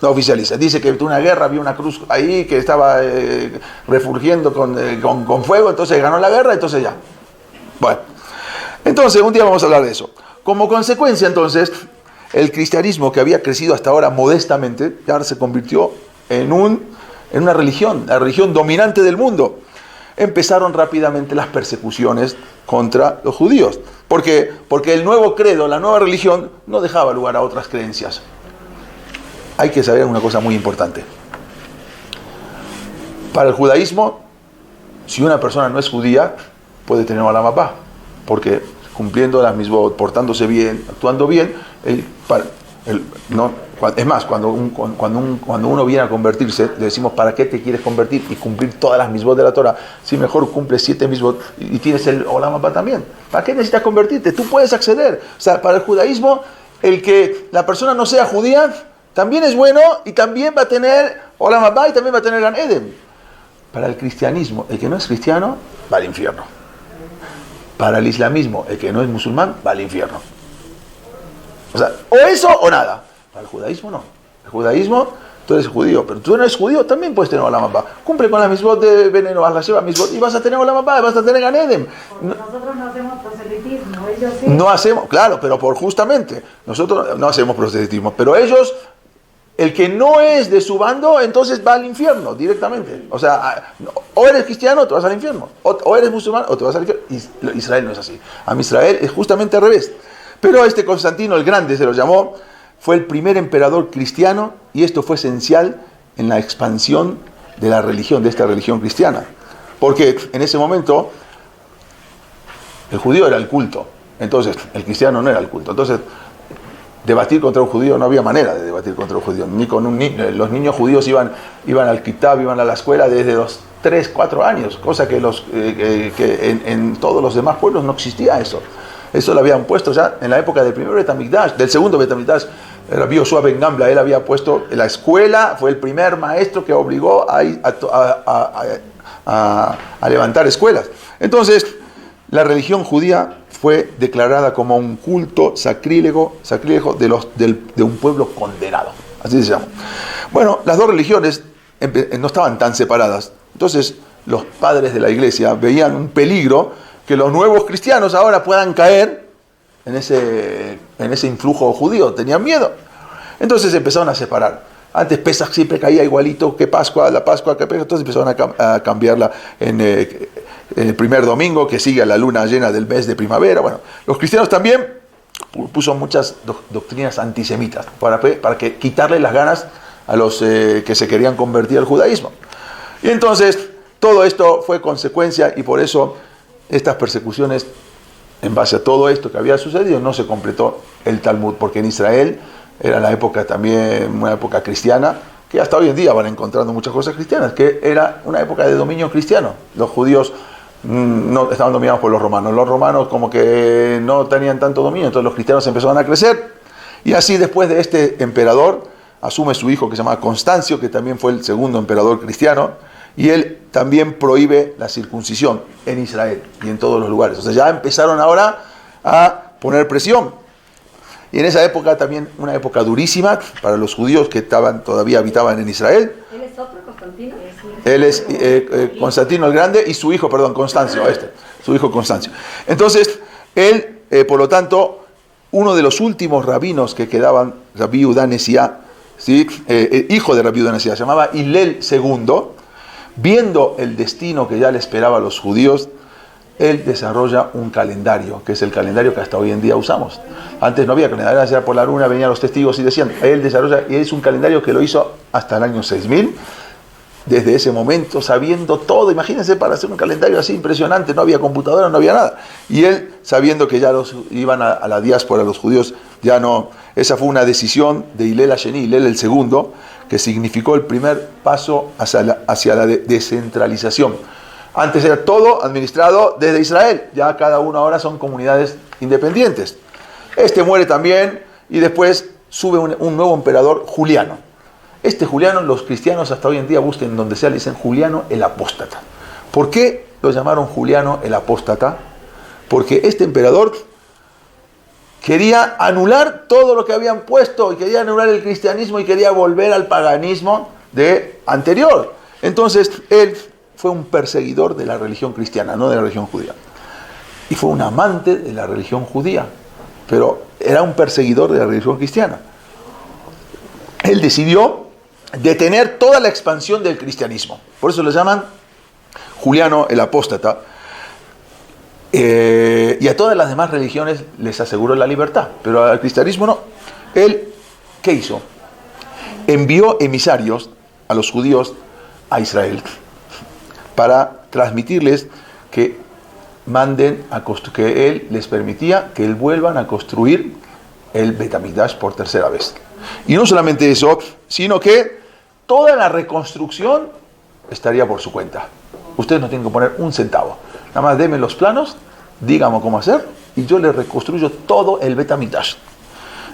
Lo oficializa. Dice que tuvo una guerra, había una cruz ahí que estaba refulgiendo con fuego, entonces ganó la guerra, entonces ya. Bueno, entonces un día vamos a hablar de eso. Como consecuencia entonces, el cristianismo que había crecido hasta ahora modestamente, ya se convirtió en una religión, la religión dominante del mundo. Empezaron rápidamente las persecuciones contra los judíos. ¿Por qué? Porque el nuevo credo, la nueva religión, no dejaba lugar a otras creencias. Hay que saber una cosa muy importante. Para el judaísmo, si una persona no es judía, puede tener olam habá, porque cumpliendo las mismas, portándose bien, actuando bien, es más, cuando uno viene a convertirse, le decimos, ¿para qué te quieres convertir y cumplir todas las misbot de la Torah? Si mejor cumples 7 misbot y tienes el olam habá también. ¿Para qué necesitas convertirte? Tú puedes acceder. O sea, para el judaísmo, el que la persona no sea judía, también es bueno y también va a tener olam habá y también va a tener Gan Eden. Para el cristianismo, el que no es cristiano va al infierno. Para el islamismo, el que no es musulmán va al infierno. O sea, o eso o nada. Para el judaísmo no. El judaísmo, tú eres judío, pero tú no eres judío, también puedes tener Olam Haba. Cumple con las misbot de veneno, haz la Sheva misbot y vas a tener Olam Haba, vas a tener Gan Eden. Nosotros no hacemos proselitismo, ellos sí. No hacemos, claro, pero por justamente, nosotros no hacemos proselitismo, pero ellos, el que no es de su bando, entonces va al infierno directamente. O sea, o eres cristiano, te vas al infierno, o eres musulmán, o te vas al infierno. Israel no es así. A Israel es justamente al revés. Pero este Constantino el Grande se lo llamó, fue el primer emperador cristiano, y esto fue esencial en la expansión de la religión, de esta religión cristiana. Porque en ese momento el judío era el culto, entonces el cristiano no era el culto. Entonces, debatir contra un judío no había manera de debatir contra un judío, ni con un niño. Los niños judíos iban al Kitab, iban a la escuela desde los 3, 4 años, cosa que en todos los demás pueblos no existía eso. Eso lo habían puesto ya en la época del primer Bet HaMikdash, del segundo Bet HaMikdash. Rabbi Yoshua ben Gamla, él había puesto en la escuela, fue el primer maestro que obligó a levantar escuelas. Entonces, la religión judía fue declarada como un culto sacrílego de un pueblo condenado. Así se llama. Bueno, las dos religiones no estaban tan separadas. Entonces, los padres de la iglesia veían un peligro que los nuevos cristianos ahora puedan caer en ese influjo judío. Tenían miedo. Entonces empezaron a separar. Antes Pesach siempre caía igualito que Pascua, la Pascua que Pesach. Entonces empezaron a cambiarla en el primer domingo que sigue a la luna llena del mes de primavera. Bueno, los cristianos también puso muchas doctrinas antisemitas para quitarle las ganas a los que se querían convertir al judaísmo. Y entonces todo esto fue consecuencia, y por eso estas persecuciones, en base a todo esto que había sucedido, no se completó el Talmud, porque en Israel era la época también, una época cristiana, que hasta hoy en día van encontrando muchas cosas cristianas, que era una época de dominio cristiano. Los judíos no estaban dominados por los romanos como que no tenían tanto dominio, entonces los cristianos empezaron a crecer, y así después de este emperador, asume su hijo que se llama Constancio, que también fue el segundo emperador cristiano, y él también prohíbe la circuncisión en Israel y en todos los lugares. O sea, ya empezaron ahora a poner presión. Y en esa época también, una época durísima para los judíos que todavía habitaban en Israel. ¿Él es otro Constantino? Él es Constantino el Grande y su hijo, Constancio, su hijo Constancio. Entonces, él, por lo tanto, uno de los últimos rabinos que quedaban, Rabbi Yehuda Nesiá, ¿sí? Hijo de Rabbi Yehuda Nesiá, se llamaba Hillel II, viendo el destino que ya le esperaba a los judíos, él desarrolla un calendario, que es el calendario que hasta hoy en día usamos. Antes no había calendario, era por la luna, venían los testigos y decían, él desarrolla, y es un calendario que lo hizo hasta el año 6000, desde ese momento, sabiendo todo. Imagínense, para hacer un calendario así impresionante, no había computadora, no había nada. Y él, sabiendo que ya iban a la diáspora, los judíos, ya no. Esa fue una decisión de Hillel Asheni, Hillel el segundo, que significó el primer paso hacia la descentralización. Antes era todo administrado desde Israel, ya cada uno ahora son comunidades independientes. Este muere también, y después sube un nuevo emperador, Juliano. Este Juliano, los cristianos hasta hoy en día, busquen donde sea, le dicen Juliano el Apóstata. ¿Por qué lo llamaron Juliano el Apóstata? Porque este emperador quería anular todo lo que habían puesto, y quería anular el cristianismo, y quería volver al paganismo anterior. Entonces, él fue un perseguidor de la religión cristiana, no de la religión judía. Y fue un amante de la religión judía, pero era un perseguidor de la religión cristiana. Él decidió detener toda la expansión del cristianismo. Por eso lo llaman Juliano el Apóstata. Y a todas las demás religiones les aseguró la libertad, pero al cristianismo no. Él, ¿qué hizo? Envió emisarios a los judíos a Israel para transmitirles que que él les permitía que vuelvan a construir el Bet HaMikdash por tercera vez. Y no solamente eso, sino que toda la reconstrucción estaría por su cuenta. Ustedes no tienen que poner un centavo. Nada más denme los planos, díganme cómo hacer, y yo les reconstruyo todo el Bet HaMikdash.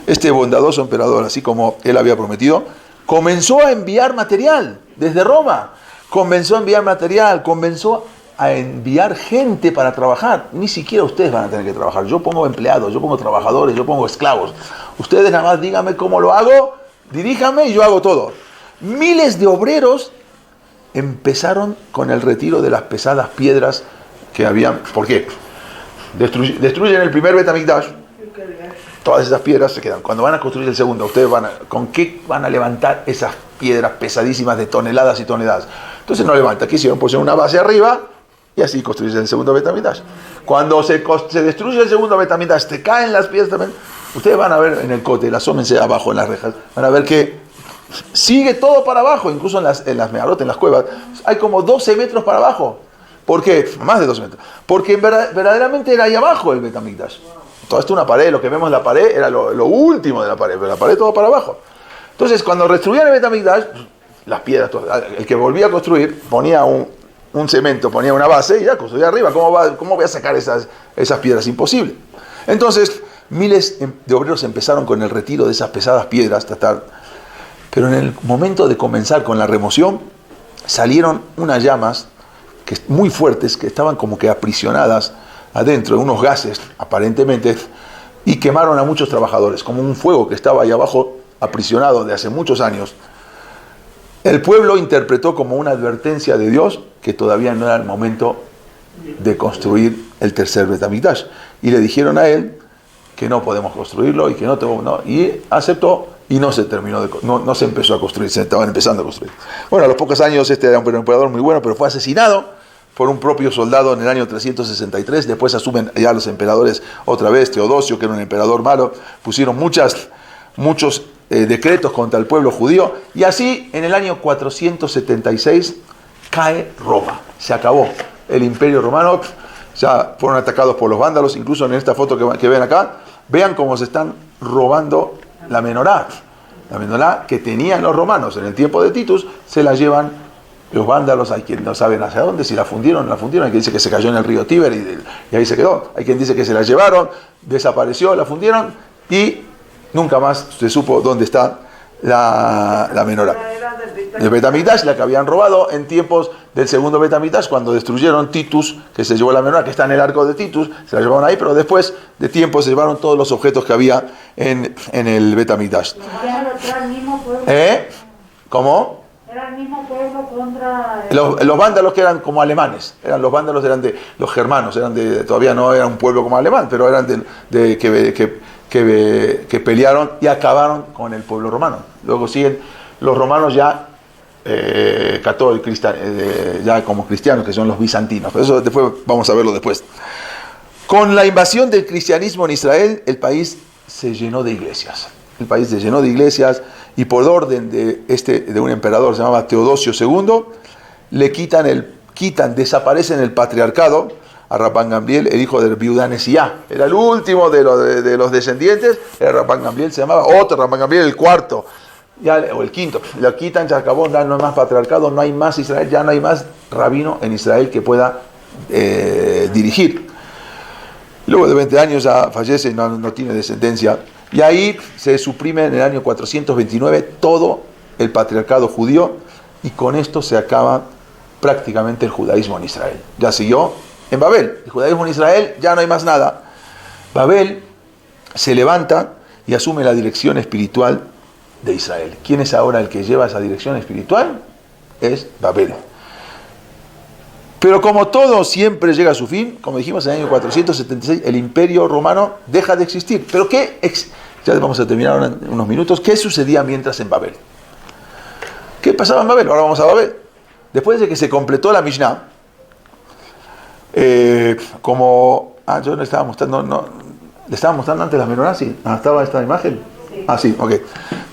Este bondadoso emperador, así como él había prometido, comenzó a enviar material desde Roma. comenzó a enviar material, comenzó a enviar gente para trabajar. Ni siquiera ustedes van a tener que trabajar. Yo pongo empleados, yo pongo trabajadores, yo pongo esclavos. Ustedes nada más díganme cómo lo hago, diríjanme y yo hago todo. Miles de obreros empezaron con el retiro de las pesadas piedras que habían. ¿Por qué? Destruyen el primer Bet HaMikdash. Todas esas piedras se quedan. Cuando van a construir el segundo, ustedes ¿con qué van a levantar esas piedras pesadísimas de toneladas y toneladas? Entonces no levantan. ¿Qué hicieron? Pusieron una base arriba y así construyen el segundo Bet HaMikdash. Cuando se destruye el segundo Bet HaMikdash, te caen las piedras también. Ustedes van a ver en el cote, asómense abajo en las rejas, van a ver que sigue todo para abajo, incluso en las megarotas, en las cuevas, hay como 12 metros para abajo. ¿Por qué? Más de 12 metros. Porque verdaderamente era ahí abajo el Bet HaMikdash. Todo esto una pared, lo que vemos en la pared era lo último de la pared, pero la pared todo para abajo. Entonces, cuando destruían el Bet HaMikdash, las piedras, el que volvía a construir ponía un cemento, ponía una base y ya construía arriba. ¿Cómo voy a sacar esas piedras? Imposible. Entonces, miles de obreros empezaron con el retiro de esas pesadas piedras, pero en el momento de comenzar con la remoción, salieron unas llamas muy fuertes que estaban como que aprisionadas adentro de unos gases, aparentemente, y quemaron a muchos trabajadores, como un fuego que estaba ahí abajo aprisionado de hace muchos años. El pueblo interpretó como una advertencia de Dios que todavía no era el momento de construir el tercer Bet HaMikdash. Y le dijeron a él que no podemos construirlo y que y aceptó y no se terminó, no se empezó a construir, se estaban empezando a construir. Bueno, a los pocos años era un emperador muy bueno, pero fue asesinado por un propio soldado en el año 363. Después asumen ya los emperadores otra vez. Teodosio, que era un emperador malo, pusieron muchos decretos contra el pueblo judío, y así en el año 476 cae Roma, se acabó el imperio romano, ya fueron atacados por los vándalos. Incluso en esta foto que ven acá, vean cómo se están robando la menorá que tenían los romanos en el tiempo de Titus, se la llevan los vándalos. Hay quien no saben hacia dónde, si la fundieron, hay quien dice que se cayó en el río Tíber y ahí se quedó, hay quien dice que se la llevaron, desapareció, la fundieron y nunca más se supo dónde está la menorá. El Bet HaMikdash, la que habían robado en tiempos del segundo Bet HaMikdash, cuando destruyeron Titus, que se llevó la menorá, que está en el arco de Titus, se la llevaron ahí, pero después de tiempo se llevaron todos los objetos que había en el Bet HaMikdash. ¿Cómo? Era el mismo pueblo contra... Los vándalos, que eran como alemanes, los vándalos eran de los germanos, todavía no era un pueblo como alemán, pero eran que pelearon y acabaron con el pueblo romano. Luego siguen los romanos ya católicos, ya como cristianos, que son los bizantinos. Pero eso después vamos a verlo después. Con la invasión del cristianismo en Israel, el país se llenó de iglesias. Y por orden de un emperador, se llamaba Teodosio II, desaparecen el patriarcado a Rabban Gamliel, el hijo de Viuda Nesiá. Era el último de los descendientes, era Rabban Gamliel, se llamaba otro Rabban Gamliel, el cuarto, o el quinto. Lo quitan, ya acabó, no hay más patriarcado, no hay más Israel, ya no hay más rabino en Israel que pueda dirigir. Luego de 20 años ya fallece, no tiene descendencia. Y ahí se suprime en el año 429 todo el patriarcado judío, y con esto se acaba prácticamente el judaísmo en Israel. Ya siguió en Babel. El judaísmo en Israel ya no hay más nada. Babel se levanta y asume la dirección espiritual de Israel. ¿Quién es ahora el que lleva esa dirección espiritual? Es Babel. Pero como todo siempre llega a su fin, como dijimos en el año 476, el imperio romano deja de existir. Pero ya vamos a terminar ahora en unos minutos. ¿Qué sucedía mientras en Babel? ¿Qué pasaba en Babel? Ahora vamos a Babel. Después de que se completó la Mishnah, yo le estaba mostrando, ¿le estaba mostrando antes las menorá? Sí. ¿Estaba esta imagen? Sí. Ok.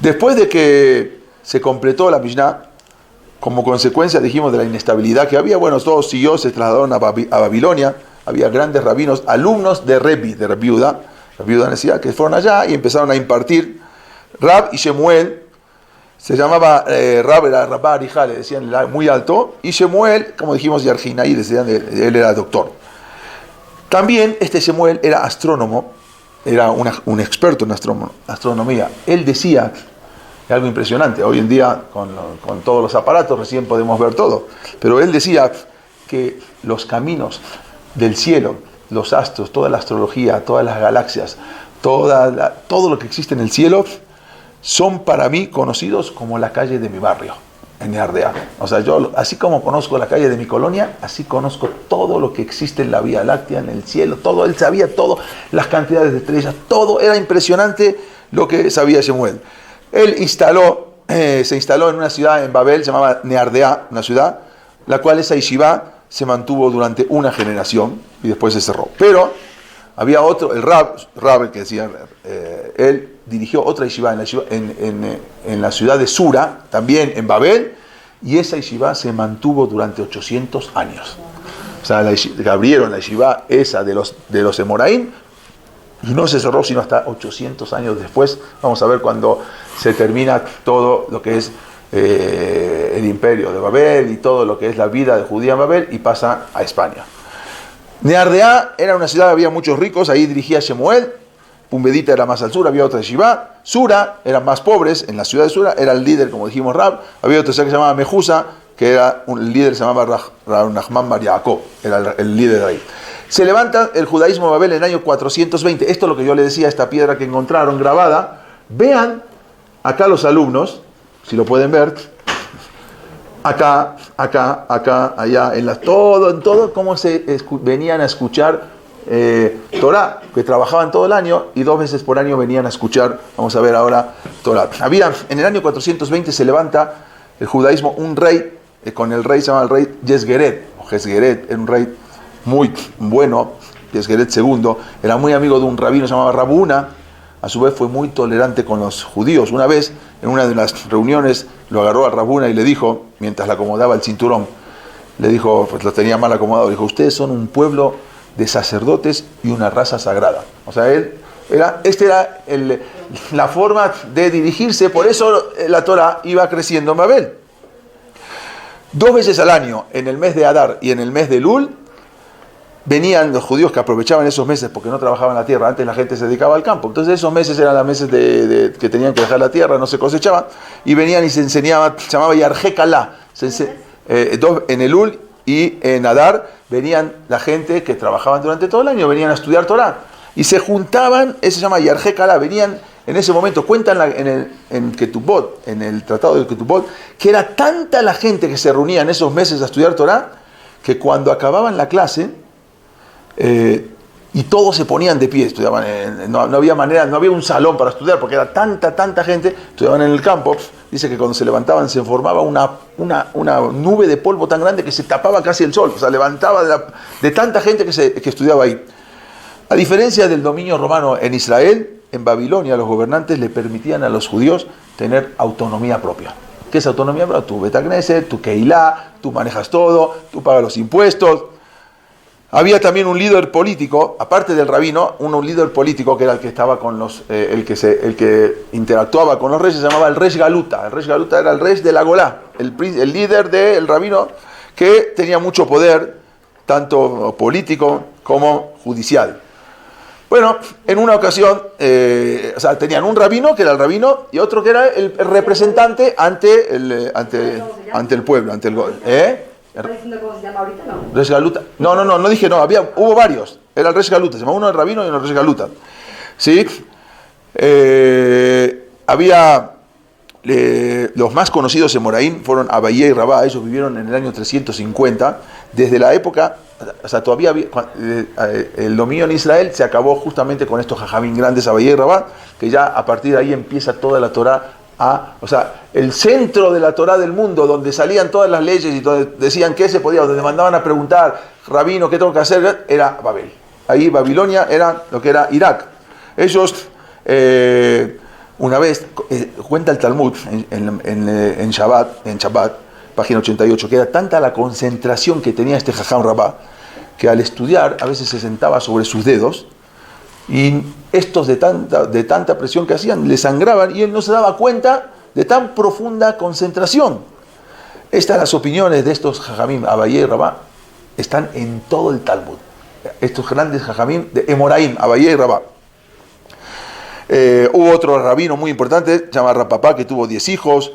Después de que se completó la Mishnah, como consecuencia, dijimos, de la inestabilidad que había, todo siguió, se trasladaron a Babilonia. Había grandes rabinos, alumnos de Rabbi Yehuda Nesiá, que fueron allá y empezaron a impartir. Rab y Shemuel, se llamaba Rab, era Rabba Arijá, le decían muy alto, y Shemuel, como dijimos, Yarjinaí, le decían, él era doctor. También este Shemuel era astrónomo, era un experto en astronomía. Él decía Es algo impresionante. Hoy en día, con todos los aparatos, recién podemos ver todo. Pero él decía que los caminos del cielo, los astros, toda la astrología, todas las galaxias, todo lo que existe en el cielo, son para mí conocidos como la calle de mi barrio, en Neardea. O sea, yo, así como conozco la calle de mi colonia, así conozco todo lo que existe en la Vía Láctea, en el cielo, todo. Él sabía todo, las cantidades de estrellas, todo. Era impresionante lo que sabía Shemuel. Él se instaló en una ciudad en Babel, se llamaba Neardea, una ciudad, la cual esa yeshiva se mantuvo durante una generación y después se cerró. Pero había otro, el Rab que decía, él dirigió otra yeshiva en la ciudad de Sura, también en Babel, y esa yeshiva se mantuvo durante 800 años. O sea, abrieron la yeshiva esa de los Emoraim, y no se cerró sino hasta 800 años después. Vamos a ver cuando se termina todo lo que es el imperio de Babel y todo lo que es la vida de judía en Babel, y pasa a España. Neardea era una ciudad, había muchos ricos, ahí dirigía Shemuel. Pumbedita era más al sur, había otra yeshiva. Sura eran más pobres, en la ciudad de Sura era el líder, como dijimos, Rab. Había otra ciudad que se llamaba Mejusa, que era el líder, se llamaba Rab Nachman Bar Yaakov, era el líder de ahí. Se levanta el judaísmo de Babel en el año 420. Esto es lo que yo le decía, esta piedra que encontraron grabada. Vean acá los alumnos, si lo pueden ver, acá, allá, en todo, cómo venían a escuchar Torah, que trabajaban todo el año y 2 veces por año venían a escuchar, vamos a ver ahora, Torah. En el año 420 se levanta el judaísmo un rey, con el rey se llama el rey Yesgeret, era un rey muy bueno. Yesgeret II era muy amigo de un rabino que se llamaba Rabuna. A su vez fue muy tolerante con los judíos. Una vez, en una de las reuniones, lo agarró a Rabuna y le dijo, mientras le acomodaba el cinturón, le dijo, pues lo tenía mal acomodado, le dijo: ustedes son un pueblo de sacerdotes y una raza sagrada. O sea, esta era la forma de dirigirse. Por eso la Torah iba creciendo en Babel. 2 veces al año, en el mes de Adar y en el mes de Elul, venían los judíos que aprovechaban esos meses porque no trabajaban la tierra. Antes la gente se dedicaba al campo. Entonces esos meses eran los meses que tenían que dejar la tierra, no se cosechaban. Y venían y se enseñaban, se llamaba Yarje Kalá. En Elul y en Adar venían la gente que trabajaban durante todo el año, venían a estudiar Torah. Y se juntaban, eso se llama Yarje Kalá, venían en ese momento, cuentan en Ketubot, en el tratado de Ketubot, que era tanta la gente que se reunía en esos meses a estudiar Torah, que cuando acababan la clase, y todos se ponían de pie, estudiaban, no había manera, no había un salón para estudiar, porque era tanta gente, estudiaban en el campo. Dice que cuando se levantaban se formaba una nube de polvo tan grande que se tapaba casi el sol, o sea, levantaba de tanta gente que estudiaba ahí. A diferencia del dominio romano en Israel, en Babilonia los gobernantes le permitían a los judíos tener autonomía propia. ¿Qué es autonomía propia? Tu Bet Knesset, tu Keilah, tú manejas todo, tú pagas los impuestos. Había también un líder político, aparte del rabino, un líder político que era el que estaba con el que interactuaba con los reyes, se llamaba el Resh Galuta. El Resh Galuta era el Resh de la Golá, el líder del rabino, que tenía mucho poder, tanto político como judicial. Bueno, en una ocasión, tenían un rabino, que era el rabino, y otro que era el representante ante el pueblo, ante el ¿Estás diciendo cómo se llama ahorita? No. Resh Galuta. No dije no, hubo varios. Era el Resh Galuta, se llamaba uno el rabino y uno el Resh Galuta. ¿Sí? Había los más conocidos en Moraín fueron Abayé y Rabá. Ellos vivieron en el año 350. Desde la época, todavía el dominio en Israel se acabó justamente con estos jajamín grandes, Abayé y Rabá, que ya a partir de ahí empieza toda la Torah. El centro de la Torah del mundo, donde salían todas las leyes y donde decían qué se podía, donde mandaban a preguntar, rabino, ¿qué tengo que hacer? Era Babel. Ahí Babilonia era lo que era Irak. Ellos, una vez, cuenta el Talmud en Shabbat, página 88, que era tanta la concentración que tenía este Jajam Rabá, que al estudiar a veces se sentaba sobre sus dedos, y estos de tanta presión que hacían le sangraban y él no se daba cuenta de tan profunda concentración. Las opiniones de estos jajamim, Abayé y Rabá, están en todo el Talmud. Estos grandes jajamim de Emoraim, Abayé y Rabá. Hubo otro rabino muy importante, se llama Rapapá, que tuvo 10 hijos,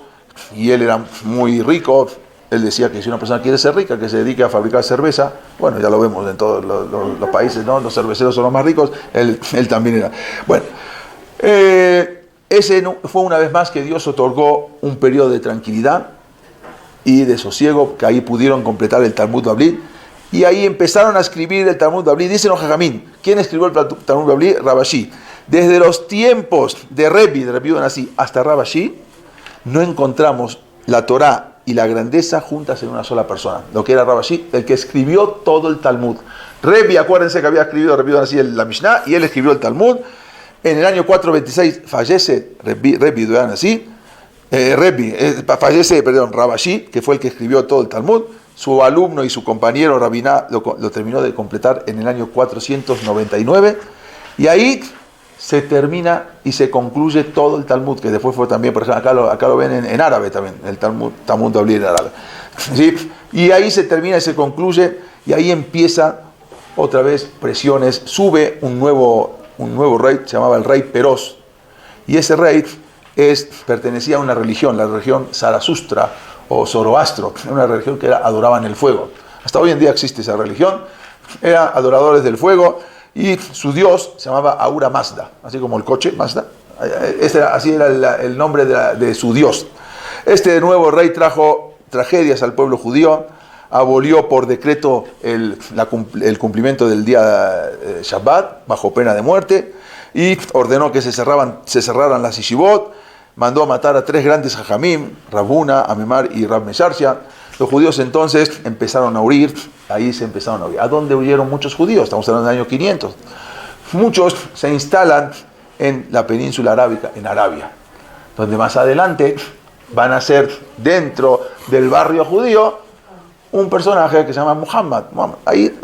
y él era muy rico. Él decía que si una persona quiere ser rica, que se dedique a fabricar cerveza. Bueno, ya lo vemos en todos los países, ¿no? Los cerveceros son los más ricos, él también era. Bueno, ese fue una vez más que Dios otorgó un periodo de tranquilidad y de sosiego, que ahí pudieron completar el Talmud Bavli, y ahí empezaron a escribir el Talmud Bavli. Dicen los Jajamín, ¿quién escribió el Talmud Bavli? Rabashi. Desde los tiempos de Rebbi Benasí, hasta Rabashi, no encontramos la Torá y la grandeza juntas en una sola persona. Lo que era Rabashi, el que escribió todo el Talmud. Rebbi, acuérdense que había escribido Rebbi Benasí la Mishnah, y él escribió el Talmud. En el año 426 fallece Rebbi Benasí. Fallece Rabashi, que fue el que escribió todo el Talmud. Su alumno y su compañero Rabiná lo terminó de completar en el año 499. Y ahí se termina y se concluye todo el Talmud, que después fue también, por ejemplo, acá lo ven en árabe también, el Talmud Bavli en árabe. ¿Sí? Y ahí se termina y se concluye, y ahí empieza otra vez presiones. Sube un nuevo rey, se llamaba el rey Peroz, y ese rey pertenecía a una religión, la religión Zaratustra o Zoroastro, una religión que adoraban el fuego. Hasta hoy en día existe esa religión, eran adoradores del fuego, y su dios se llamaba Ahura Mazda, así como el coche Mazda. Así era el nombre de su dios. Este nuevo rey trajo tragedias al pueblo judío, abolió por decreto el cumplimiento del día Shabbat bajo pena de muerte, y ordenó que se cerraran las yeshivot. Mandó a matar a 3 grandes jajamim, Rav Huna, Amemar y Rav Mesharsha. Los judíos entonces empezaron a huir. Ahí se empezaron a huir. ¿A dónde huyeron muchos judíos? Estamos hablando del año 500. Muchos se instalan en la península arábica, en Arabia, donde más adelante van a ser, dentro del barrio judío, un personaje que se llama Muhammad. Ahí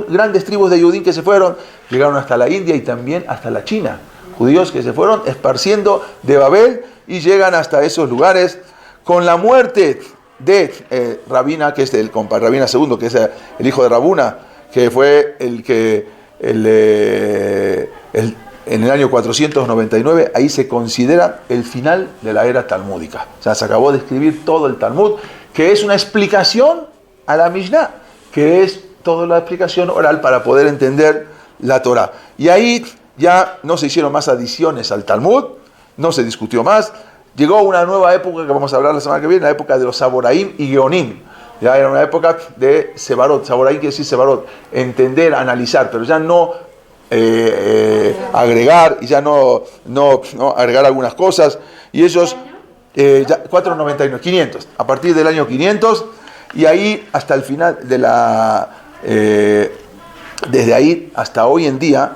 grandes tribus de Yudín que se fueron, llegaron hasta la India y también hasta la China. Judíos que se fueron esparciendo de Babel y llegan hasta esos lugares. Con la muerte de Rabina, que es Rabina II, que es el hijo de Rabuna, que fue el que en el año 499, ahí se considera el final de la era talmúdica. O sea, se acabó de escribir todo el Talmud, que es una explicación a la Mishnah, que es toda la explicación oral para poder entender la Torah. Y ahí ya no se hicieron más adiciones al Talmud, no se discutió más. Llegó una nueva época que vamos a hablar la semana que viene, la época de los Saboraim y Geonim. Ya era una época de Sebarot. Saboraim quiere decir Sebarot, entender, analizar, pero ya no agregar, y ya no agregar algunas cosas. Y ellos, 499, 500, a partir del año 500, y ahí hasta el final de desde ahí hasta hoy en día,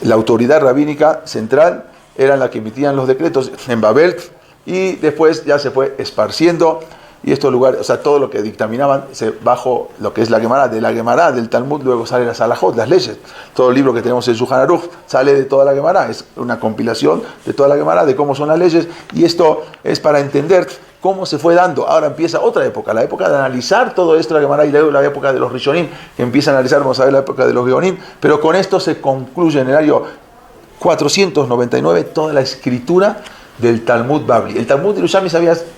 la autoridad rabínica central era la que emitían los decretos en Babel, y después ya se fue esparciendo, y estos lugares, o sea, todo lo que dictaminaban bajo lo que es la Gemara, de la Gemara, del Talmud, luego sale las Halajot, las leyes. Todo el libro que tenemos en Shulchan Aruch sale de toda la Gemara, es una compilación de toda la Gemara, de cómo son las leyes, y esto es para entender cómo se fue dando. Ahora empieza otra época, la época de analizar todo esto, la Gemara, y luego la época de los Rishonim, que empieza a analizar, vamos a ver la época de los Geonim, pero con esto se concluye en el año 499 toda la escritura del Talmud Bavli. El Talmud Yerushalmi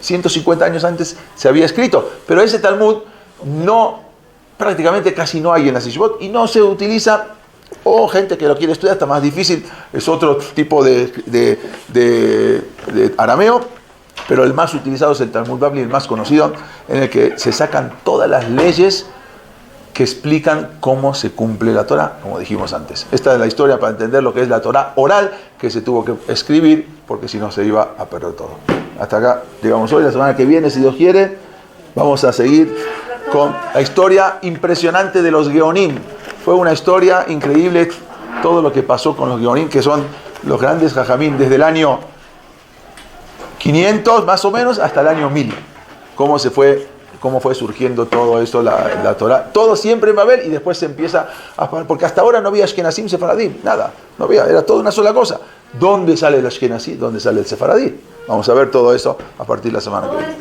150 años antes se había escrito, pero ese Talmud prácticamente casi no hay en las yeshivot, y no se utiliza, o gente que lo quiere estudiar, está más difícil, es otro tipo de arameo, pero el más utilizado es el Talmud Bavli, el más conocido, en el que se sacan todas las leyes que explican cómo se cumple la Torah, como dijimos antes. Esta es la historia para entender lo que es la Torah oral, que se tuvo que escribir, porque si no se iba a perder todo. Hasta acá llegamos hoy. La semana que viene, si Dios quiere, vamos a seguir con la historia impresionante de los Geonim. Fue una historia increíble todo lo que pasó con los Geonim, que son los grandes jajamín, desde el año 500 más o menos hasta el año 1000. Cómo fue surgiendo todo esto, la Torah, todo siempre en Babel, y después se empieza a... Porque hasta ahora no había Ashkenazim, Sefaradim, nada, no había, era toda una sola cosa. ¿Dónde sale el Ashkenazí? ¿Dónde sale el Sefaradí? Vamos a ver todo eso a partir de la semana que viene.